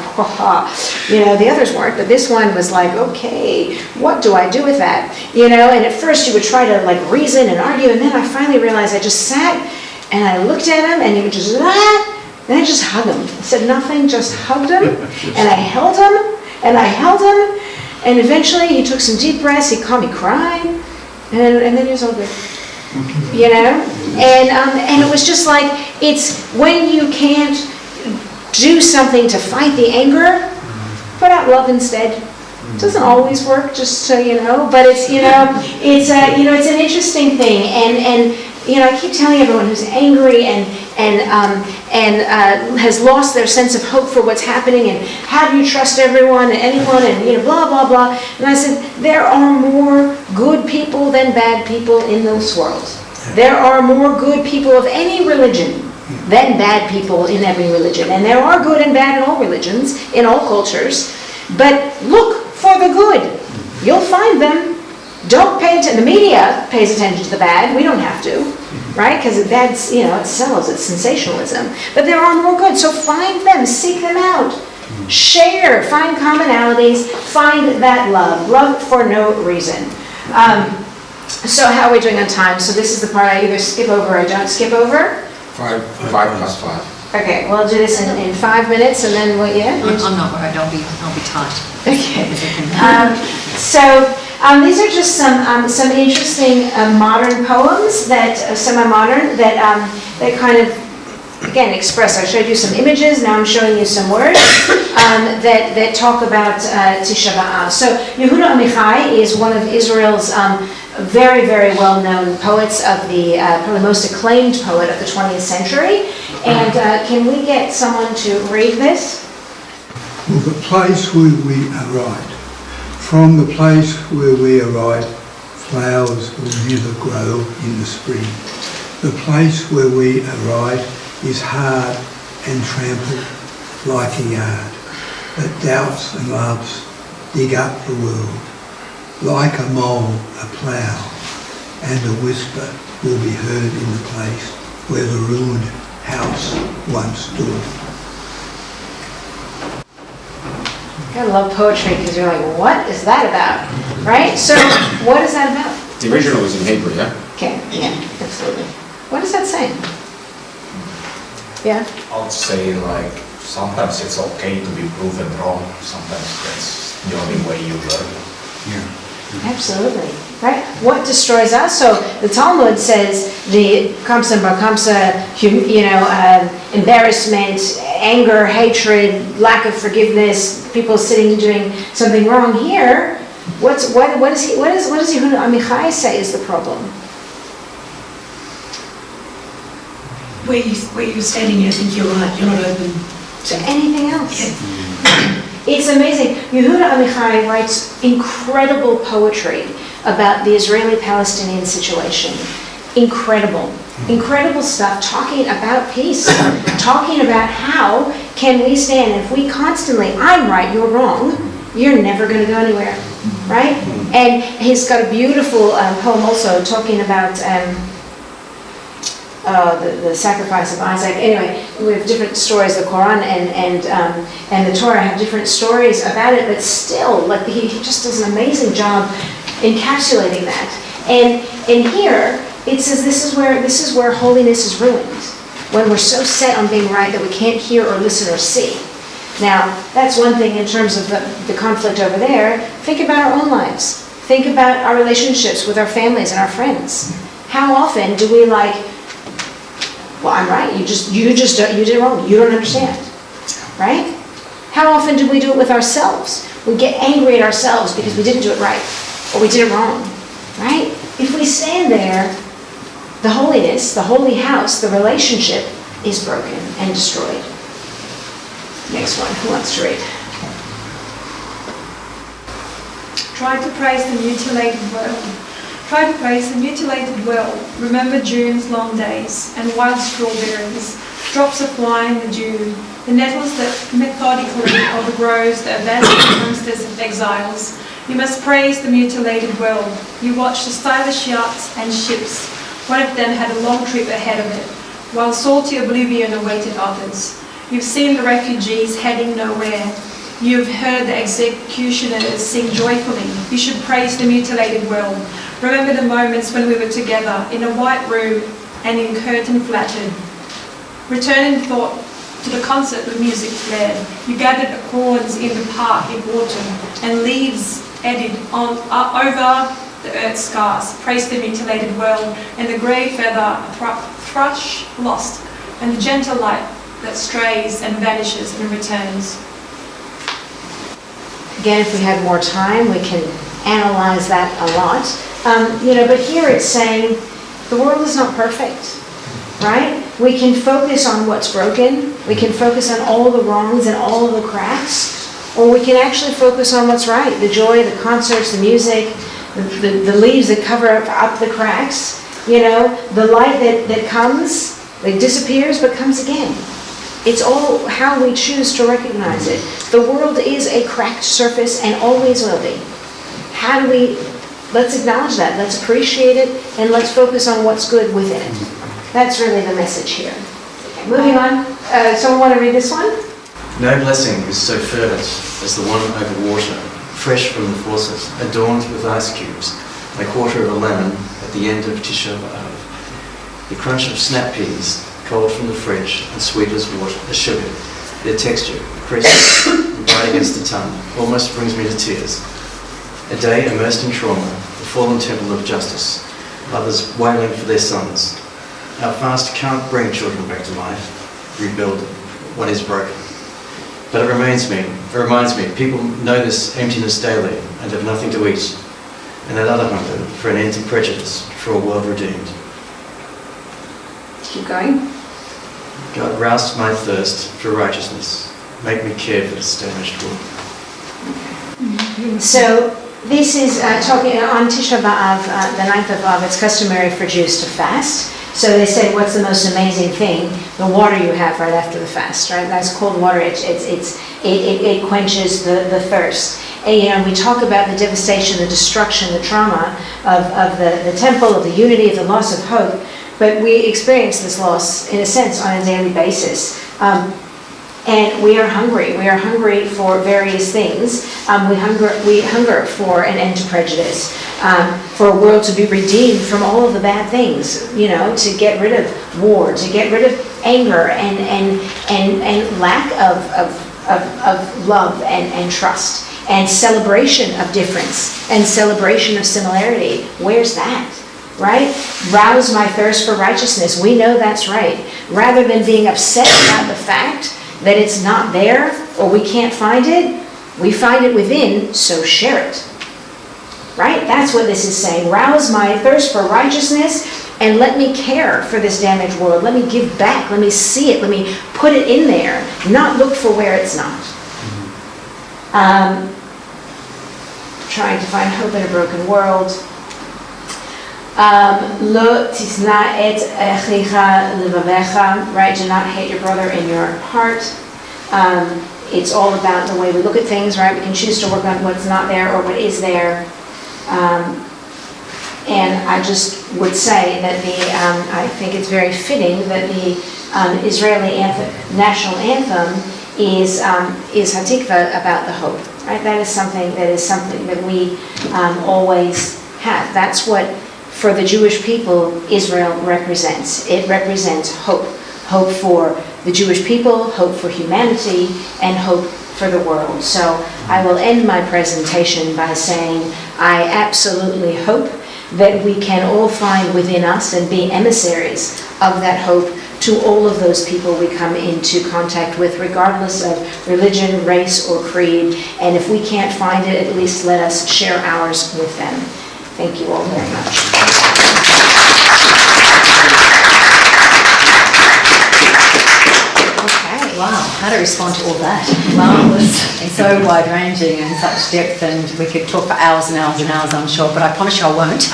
the others weren't, but this one was like, okay, what do I do with that? And at first you would try to like reason and argue, and then I finally realized I just sat and I looked at him, and he would just then I just hugged him. I said nothing, just hugged him, and I held him, and eventually he took some deep breaths, he caught me crying, and then he was all good. And it was just like, it's when you can't do something to fight the anger, put out love instead. It doesn't always work, just so you know, but it's it's an interesting thing, and I keep telling everyone who's angry and has lost their sense of hope for what's happening, and how do you trust everyone and anyone, and blah, blah, blah. And I said, there are more good people than bad people in this world. There are more good people of any religion than bad people in every religion. And there are good and bad in all religions, in all cultures. But look for the good. You'll find them. Don't pay attention. The media pays attention to the bad. We don't have to, right? Because that's, it sells. It's sensationalism. But there are more good. So find them. Seek them out. Share. Find commonalities. Find that love. Love for no reason. So how are we doing on time? So this is the part I either skip over or I don't skip over. 5 plus 5. Okay, well, I'll do this in 5 minutes, and then what? Yeah. I'm not worried. I'll be tight. Okay. These are just some interesting modern poems that semi-modern that kind of, again, express. I showed you some images. Now I'm showing you some words that talk about Tisha B'Av. So Yehuda Amichai is one of Israel's very, very well-known poets, of the probably most acclaimed poet of the 20th century. And can we get someone to read this? Well, the place where we arrive, from the place where we arrive, flowers will never grow in the spring. The place where we arrive is hard and trampled like a yard, but doubts and loves dig up the world. Like a mole, a plough, and a whisper will be heard in the place where the ruined house once stood. I love poetry because you're like, what is that about? Right? So what is that about? The original was in Hebrew, yeah? Okay, yeah, absolutely. What is that saying? Yeah? I'll say, like, sometimes it's okay to be proven wrong. Sometimes that's the only way you learn. Yeah. Absolutely. Right? What destroys us? So the Talmud says the kamsa bar kamsa, embarrassment, anger, hatred, lack of forgiveness, people sitting doing something wrong. Here, what does Yehuda Amichai say is the problem? Where you're standing, I think you're right. You're not open to anything else. Yeah. It's amazing. Yehuda Amichai writes incredible poetry about the Israeli-Palestinian situation. Incredible stuff, talking about peace, talking about how can we stand. And if we constantly, I'm right, you're wrong, you're never going to go anywhere, right? And he's got a beautiful poem also talking about the sacrifice of Isaac. Anyway, we have different stories. The Quran and the Torah have different stories about it, but still, like he just does an amazing job encapsulating that. And here it says this is where holiness is ruined, when we're so set on being right that we can't hear or listen or see. Now that's one thing in terms of the conflict over there. Think about our own lives. Think about our relationships with our families and our friends. How often do we like, well, I'm right, you did it wrong, you don't understand, right? How often do we do it with ourselves? We get angry at ourselves because we didn't do it right, or we did it wrong, right? If we stand there, the holiness, the holy house, the relationship is broken and destroyed. Next one, who wants to read? Try to praise the mutilated world. Try to praise the mutilated world. Remember June's long days and wild strawberries, drops of fly in the dew, the nettles that methodically overgrows the abandoned homesteads of exiles. You must praise the mutilated world. You watch the stylish yachts and ships. One of them had a long trip ahead of it, while salty oblivion awaited others. You've seen the refugees heading nowhere. You've heard the executioners sing joyfully. You should praise the mutilated world. Remember the moments when we were together in a white room and in curtain flattered. Return in thought to the concert with music flared. You gathered acorns in the park in autumn and leaves eddied over the earth's scars. Praise the mutilated world and the grey feather thrush lost and the gentle light that strays and vanishes and returns. Again, if we had more time, we can analyze that a lot. But here it's saying the world is not perfect, right? We can focus on what's broken, we can focus on all the wrongs and all of the cracks, or we can actually focus on what's right, the joy, the concerts, the music, the leaves that cover up the cracks, you know, the light that comes, that disappears but comes again. It's all how we choose to recognize it. The world is a cracked surface and always will be. How do we, let's acknowledge that, let's appreciate it, and let's focus on what's good within it. That's really the message here. Okay, moving on. Someone want to read this one? No blessing is so fervent as the one over water, fresh from the faucet, adorned with ice cubes, a quarter of a lemon at the end of Tisha B'Av. The crunch of snap peas, cold from the fridge and sweet as water, as sugar, their texture, crisp and bright against the tongue, almost brings me to tears. A day immersed in trauma, the fallen temple of justice, mothers wailing for their sons. Our fast can't bring children back to life, rebuild what is broken. But it reminds me, people know this emptiness daily and have nothing to eat, and that other hunger for an end to prejudice, for a world redeemed. Keep going. God, rouse my thirst for righteousness. Make me care for this damaged world. So this is talking on Tisha B'Av, the 9th of Av. It's customary for Jews to fast. So they say, what's the most amazing thing? The water you have right after the fast, right? That's cold water. It quenches the thirst. And, you know, we talk about the devastation, the destruction, the trauma of the temple, of the unity, of the loss of hope. But we experience this loss, in a sense, on a daily basis. And we are hungry. We are hungry for various things. We hunger for an end to prejudice, for a world to be redeemed from all of the bad things, you know, to get rid of war, to get rid of anger and lack of love and trust, and celebration of difference, and celebration of similarity. Where's that? Right? Rouse my thirst for righteousness. We know that's right. Rather than being upset about the fact that it's not there or we can't find it, we find it within, so share it. Right? That's what this is saying. Rouse my thirst for righteousness and let me care for this damaged world. Let me give back. Let me see it. Let me put it in there. Not look for where it's not. Trying to find hope in a broken world. Lo tisna et echicha levavecha, right? Do not hate your brother in your heart. It's all about the way we look at things, right? We can choose to work on what's not there or what is there. And I just would say that I think it's very fitting that the Israeli anthem, national anthem is Hatikva, about the hope, right? That is something that we always have. That's what, for the Jewish people, Israel represents. It represents hope. Hope for the Jewish people, hope for humanity, and hope for the world. So I will end my presentation by saying I absolutely hope that we can all find within us and be emissaries of that hope to all of those people we come into contact with, regardless of religion, race, or creed. And if we can't find it, at least let us share ours with them. Thank you all very much. Wow, how to respond to all that. Marvellous and so wide-ranging and such depth, and we could talk for hours and hours and hours, I'm sure, but I promise you I won't.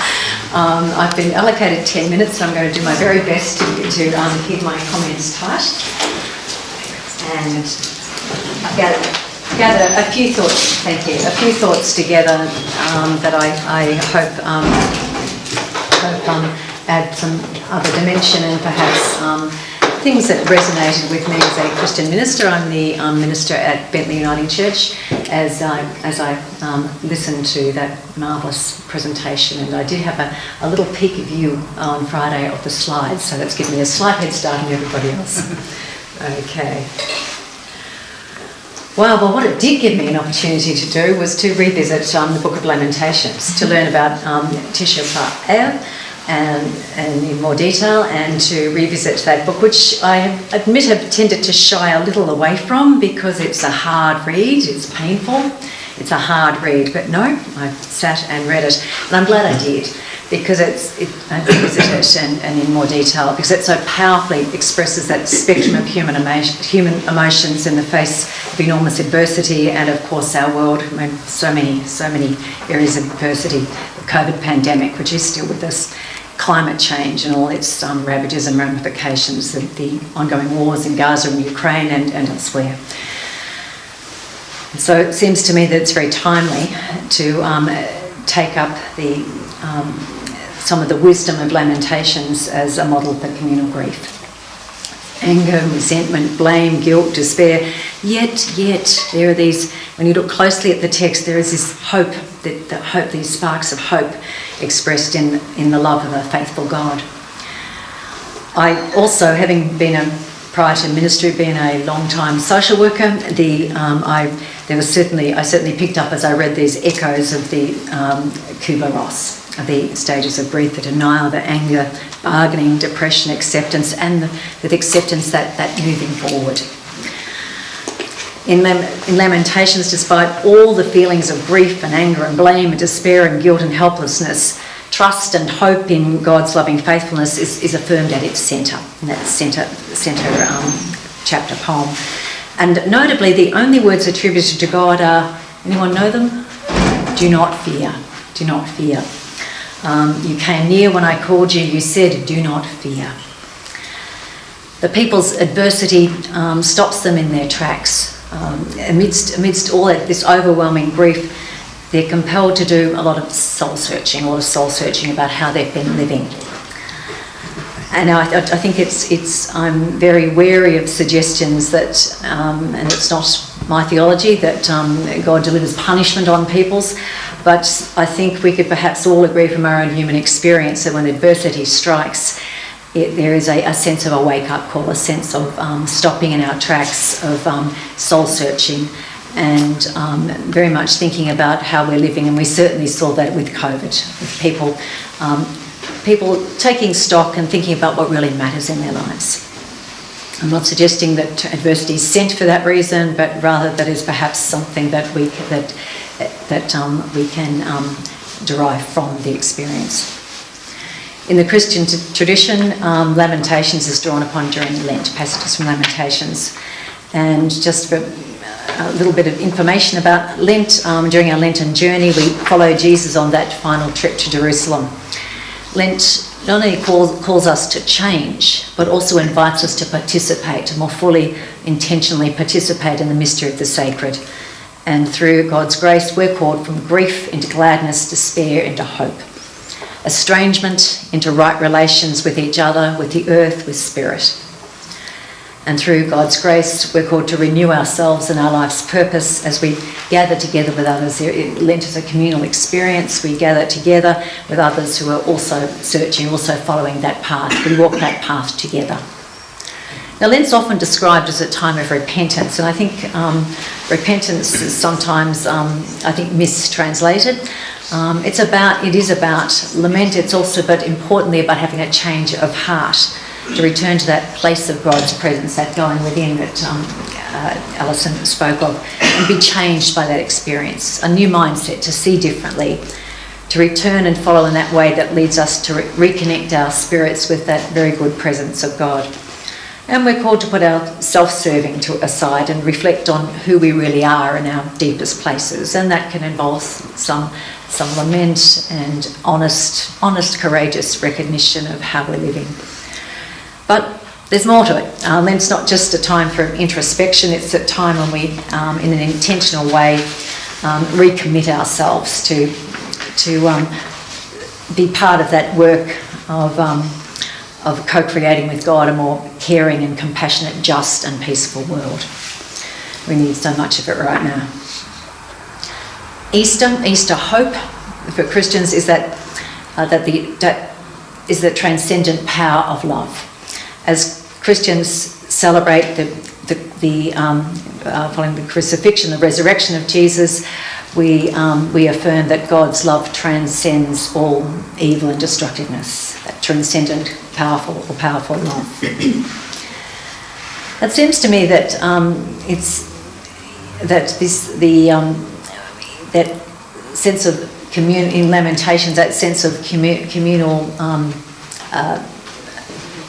I've been allocated 10 minutes, so I'm going to do my very best to keep my comments tight. And I've gathered a few thoughts, thank you, a few thoughts together that I hope add some other dimension and perhaps things that resonated with me as a Christian minister. I'm the minister at Bentleigh Uniting Church. As I listened to that marvellous presentation, and I did have a little peek of you on Friday of the slides, so that's given me a slight head start on everybody else. Okay. Well, what it did give me an opportunity to do was to revisit the Book of Lamentations, to learn about Tisha B'Av and in more detail, and to revisit that book, which I admit have tended to shy a little away from because it's a hard read, it's painful, it's a hard read, but no, I sat and read it, and I'm glad I did, because I visit it and in more detail, because it so powerfully expresses that spectrum of human emotions in the face of enormous adversity, and of course our world, I mean, so many areas of adversity, the COVID pandemic, which is still with us, climate change and all its ravages and ramifications, the ongoing wars in Gaza and Ukraine and elsewhere. So it seems to me that it's very timely to take up some of the wisdom of Lamentations as a model for communal grief. Anger, resentment, blame, guilt, despair. Yet, there are these, when you look closely at the text, there is this hope, these sparks of hope expressed in the love of a faithful God. I also, having been prior to ministry, being a long-time social worker, I certainly picked up as I read these echoes of the Kubler-Ross, of the stages of grief, the denial, the anger, bargaining, depression, acceptance, and the acceptance that moving forward. In Lamentations, despite all the feelings of grief and anger and blame and despair and guilt and helplessness, trust and hope in God's loving faithfulness is affirmed at its centre, in that centre chapter poem. And notably, the only words attributed to God are, anyone know them? Do not fear, do not fear. You came near when I called you, you said, do not fear. The people's adversity stops them in their tracks. Amidst all this overwhelming grief, they're compelled to do a lot of soul searching about how they've been living. And I think I'm very wary of suggestions that, and it's not my theology, that God delivers punishment on peoples, but I think we could perhaps all agree from our own human experience that when adversity strikes, there is a sense of a wake-up call, a sense of stopping in our tracks, of soul searching, and very much thinking about how we're living. And we certainly saw that with COVID, with people taking stock and thinking about what really matters in their lives. I'm not suggesting that adversity is sent for that reason, but rather that is perhaps something that we can derive from the experience. In the Christian tradition, Lamentations is drawn upon during Lent, passages from Lamentations. And just for a little bit of information about Lent, during our Lenten journey, we follow Jesus on that final trip to Jerusalem. Lent not only calls us to change, but also invites us to participate, to more fully, intentionally participate in the mystery of the sacred. And through God's grace, we're called from grief into gladness, despair into hope. Estrangement into right relations with each other, with the earth, with spirit. And through God's grace, we're called to renew ourselves and our life's purpose as we gather together with others. Lent is a communal experience. We gather together with others who are also searching, also following that path. We walk that path together. Now, Lent's often described as a time of repentance, and I think repentance is sometimes, mistranslated. It is about lament. It's also, but importantly, about having a change of heart, to return to that place of God's presence, that going within that Alison spoke of, and be changed by that experience. A new mindset, to see differently, to return and follow in that way that leads us to reconnect our spirits with that very good presence of God. And we're called to put our self-serving aside and reflect on who we really are in our deepest places. And that can involve some lament and honest, courageous recognition of how we're living. But there's more to it. Lent's not just a time for introspection, it's a time when we, in an intentional way, recommit ourselves to be part of that work of co-creating with God a more caring and compassionate, just and peaceful world. We need so much of it right now. Easter hope for Christians is that the transcendent power of love. As Christians celebrate following the crucifixion, the resurrection of Jesus, we affirm that God's love transcends all evil and destructiveness. That transcendent, powerful love. It seems to me that that sense of in Lamentations, that sense of communal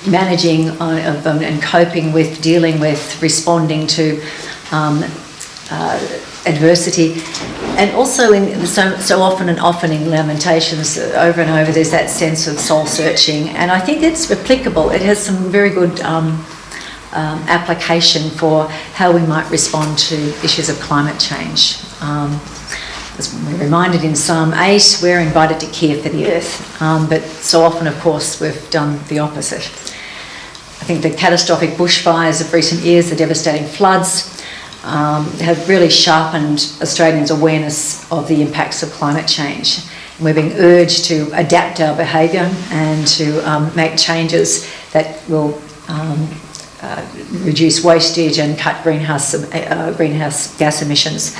managing and coping with, dealing with, responding to adversity. And also so often in Lamentations, over and over, there's that sense of soul searching, and I think it's applicable. It has some very good application for how we might respond to issues of climate change. As we're reminded in Psalm 8, we're invited to care for the earth, but so often, of course, we've done the opposite. I think the catastrophic bushfires of recent years, the devastating floods, have really sharpened Australians' awareness of the impacts of climate change. And we're being urged to adapt our behaviour and to make changes that will reduce wastage and cut greenhouse gas emissions.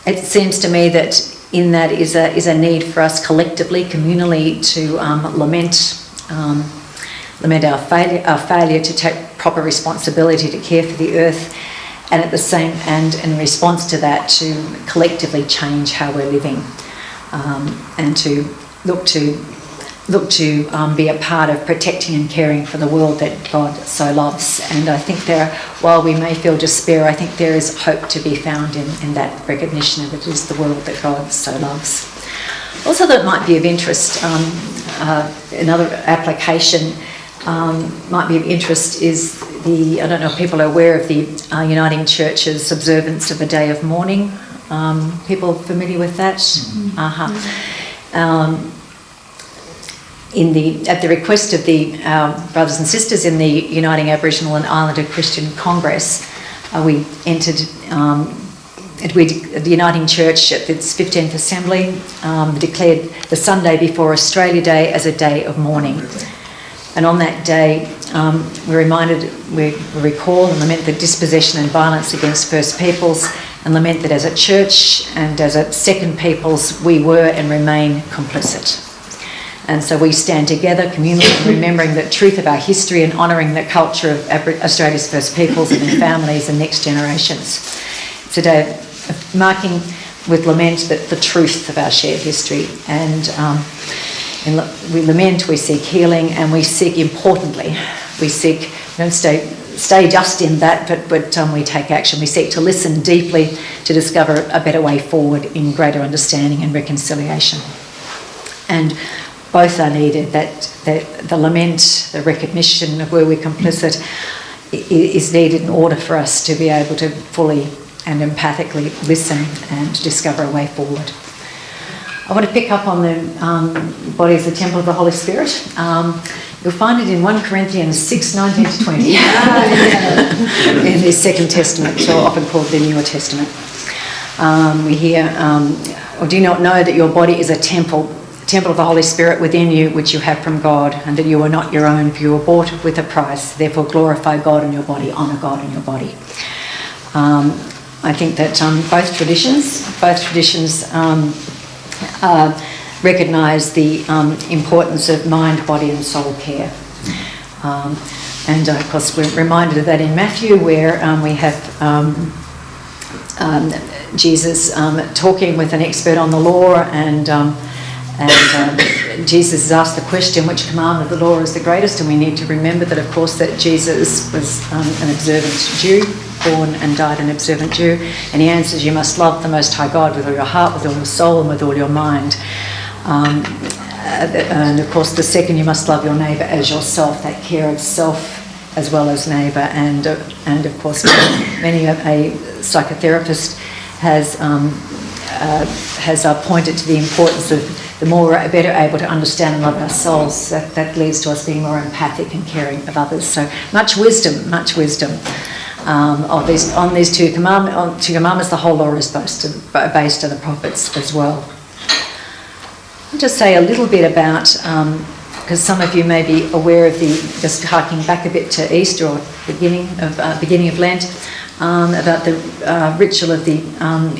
It seems to me that in that is a need for us collectively, communally, to lament our failure to take proper responsibility to care for the earth, and at the same and in response to that, to collectively change how we're living, and to look to be a part of protecting and caring for the world that God so loves. And I think while we may feel despair, I think there is hope to be found in that recognition of it is the world that God so loves. Also, that might be of interest, another application might be of interest is I don't know if people are aware of the Uniting Church's observance of a day of mourning. People familiar with that? At the request of our brothers and sisters in the Uniting Aboriginal and Islander Christian Congress, we entered the Uniting Church at its 15th Assembly declared the Sunday before Australia Day as a day of mourning. And on that day, we recall and lament the dispossession and violence against First Peoples, and lament that as a church and as a Second Peoples, we were and remain complicit. And so we stand together communally, remembering the truth of our history and honouring the culture of Australia's First Peoples and their families and next generations. It's a day of marking with lament the truth of our shared history. And we lament, we seek healing, and we seek, importantly, we don't stay just in that, but we take action. We seek to listen deeply to discover a better way forward in greater understanding and reconciliation. And both are needed, that the lament, the recognition of where we're complicit is needed in order for us to be able to fully and empathically listen and discover a way forward. I want to pick up on the body as the temple of the Holy Spirit. You'll find it in 1 Corinthians 6, 19 to 20, in the Second Testament, so often called the Newer Testament. We hear, or do you not know that your body is a temple of the Holy Spirit within you, which you have from God, and that you are not your own, for you were bought with a price. Therefore glorify God in your body, honour God in your body. I think that both traditions recognise the importance of mind, body and soul care. And of course we're reminded of that in Matthew, where we have Jesus talking with an expert on the law, and Jesus is asked the question, which commandment of the law is the greatest? And we need to remember that, of course, that Jesus was an observant Jew, born and died an observant Jew, and he answers, you must love the Most High God with all your heart, with all your soul and with all your mind. And of course the second, you must love your neighbour as yourself, that care of self as well as neighbour. And of course many a psychotherapist has pointed to the importance of the more we're better able to understand and love ourselves, that leads to us being more empathic and caring of others. So much wisdom on these two commandments. The whole law is based on the prophets as well. I'll just say a little bit about, because some of you may be aware of just harking back a bit to Easter or beginning of Lent, about the ritual of the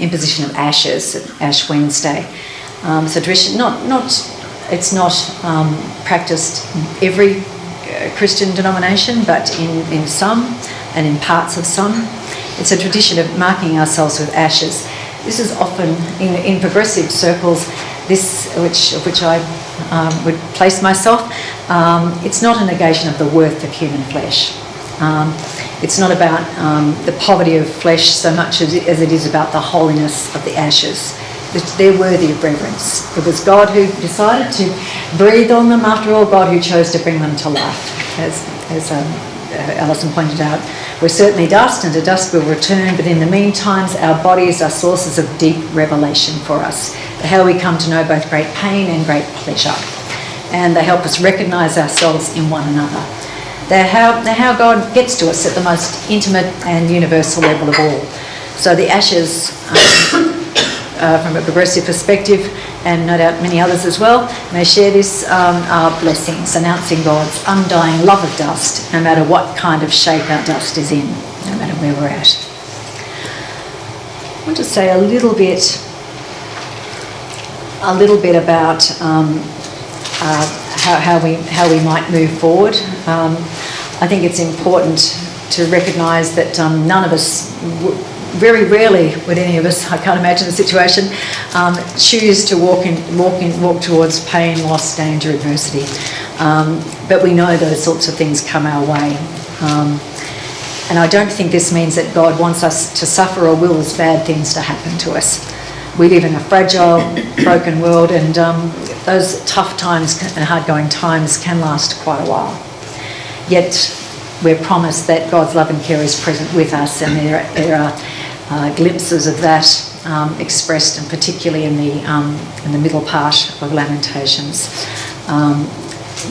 imposition of ashes, Ash Wednesday. So tradition, it's not practiced in every Christian denomination, but in some and in parts of some. It's a tradition of marking ourselves with ashes. This is often, in progressive circles, this, which I would place myself, it's not a negation of the worth of human flesh. It's not about the poverty of flesh so much as it is about the holiness of the ashes. They're worthy of reverence. It was God who decided to breathe on them, after all, God who chose to bring them to life. As Alison pointed out, we're certainly dust, and to dust we'll return, but in the meantime, our bodies are sources of deep revelation for us. How we come to know both great pain and great pleasure. And they help us recognise ourselves in one another. They're how God gets to us at the most intimate and universal level of all. So the ashes, from a progressive perspective, and no doubt many others as well, may share this, are blessings, announcing God's undying love of dust, no matter what kind of shape our dust is in, no matter where we're at. I want to say a little bit about how we might move forward. I think it's important to recognise that none of us, very rarely would any of us, I can't imagine the situation, choose to walk towards pain, loss, danger, adversity. But we know those sorts of things come our way. And I don't think this means that God wants us to suffer or wills bad things to happen to us. We live in a fragile, broken world, and those tough times and hard-going times can last quite a while. Yet we're promised that God's love and care is present with us, and there are glimpses of that expressed, and particularly in the middle part of Lamentations.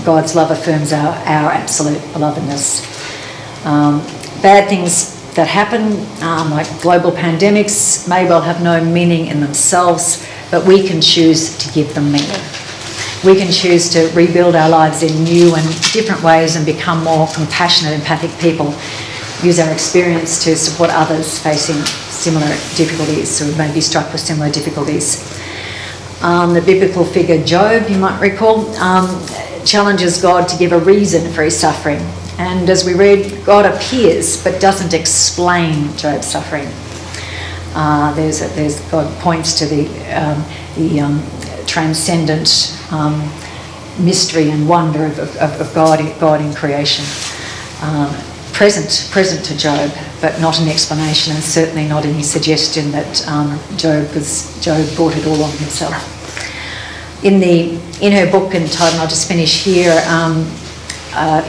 God's love affirms our absolute belovedness. Bad things that happen, like global pandemics, may well have no meaning in themselves, but we can choose to give them meaning. We can choose to rebuild our lives in new and different ways and become more compassionate, empathic people. Use our experience to support others facing similar difficulties, who may be struck with similar difficulties. The biblical figure Job, you might recall, challenges God to give a reason for his suffering. And as we read, God appears but doesn't explain Job's suffering. God points to the transcendent mystery and wonder of God in creation. Present to Job, but not an explanation, and certainly not any suggestion that Job brought it all on himself. In her book entitled, I'll just finish here,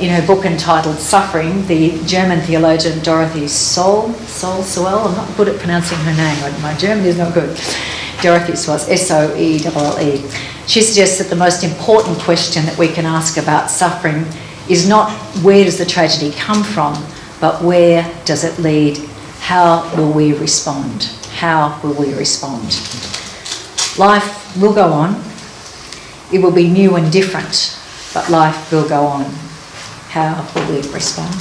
in her book entitled Suffering, the German theologian Dorothy Sowell, I'm not good at pronouncing her name, my German is not good, Dorothy Sowell, S-O-E-L-L-E. She suggests that the most important question that we can ask about suffering is not where does the tragedy come from, but where does it lead? How will we respond? How will we respond? Life will go on. It will be new and different, but life will go on. How will we respond?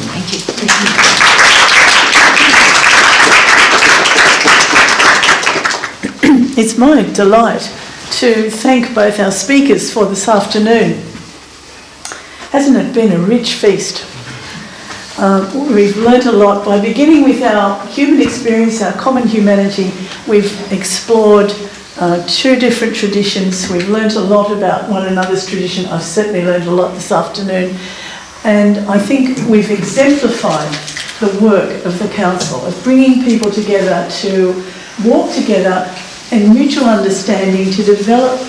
Thank you. It's my delight to thank both our speakers for this afternoon. Hasn't it been a rich feast? We've learnt a lot. By beginning with our human experience, our common humanity, we've explored two different traditions. We've learnt a lot about one another's tradition. I've certainly learnt a lot this afternoon. And I think we've exemplified the work of the Council of bringing people together to walk together in mutual understanding, to develop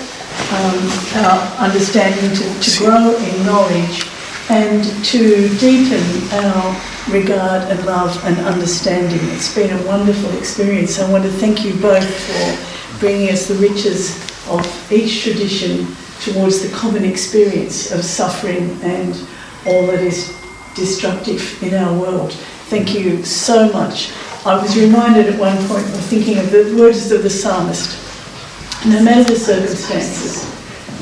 our understanding, to grow in knowledge, and to deepen our regard and love and understanding. It's been a wonderful experience. I want to thank you both for bringing us the riches of each tradition towards the common experience of suffering and all that is destructive in our world. Thank you so much. I was reminded at one point of thinking of the words of the psalmist. No matter the circumstances,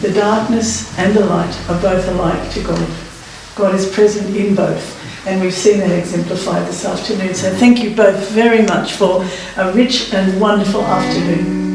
the darkness and the light are both alike to God. God is present in both, and we've seen that exemplified this afternoon. So thank you both very much for a rich and wonderful afternoon.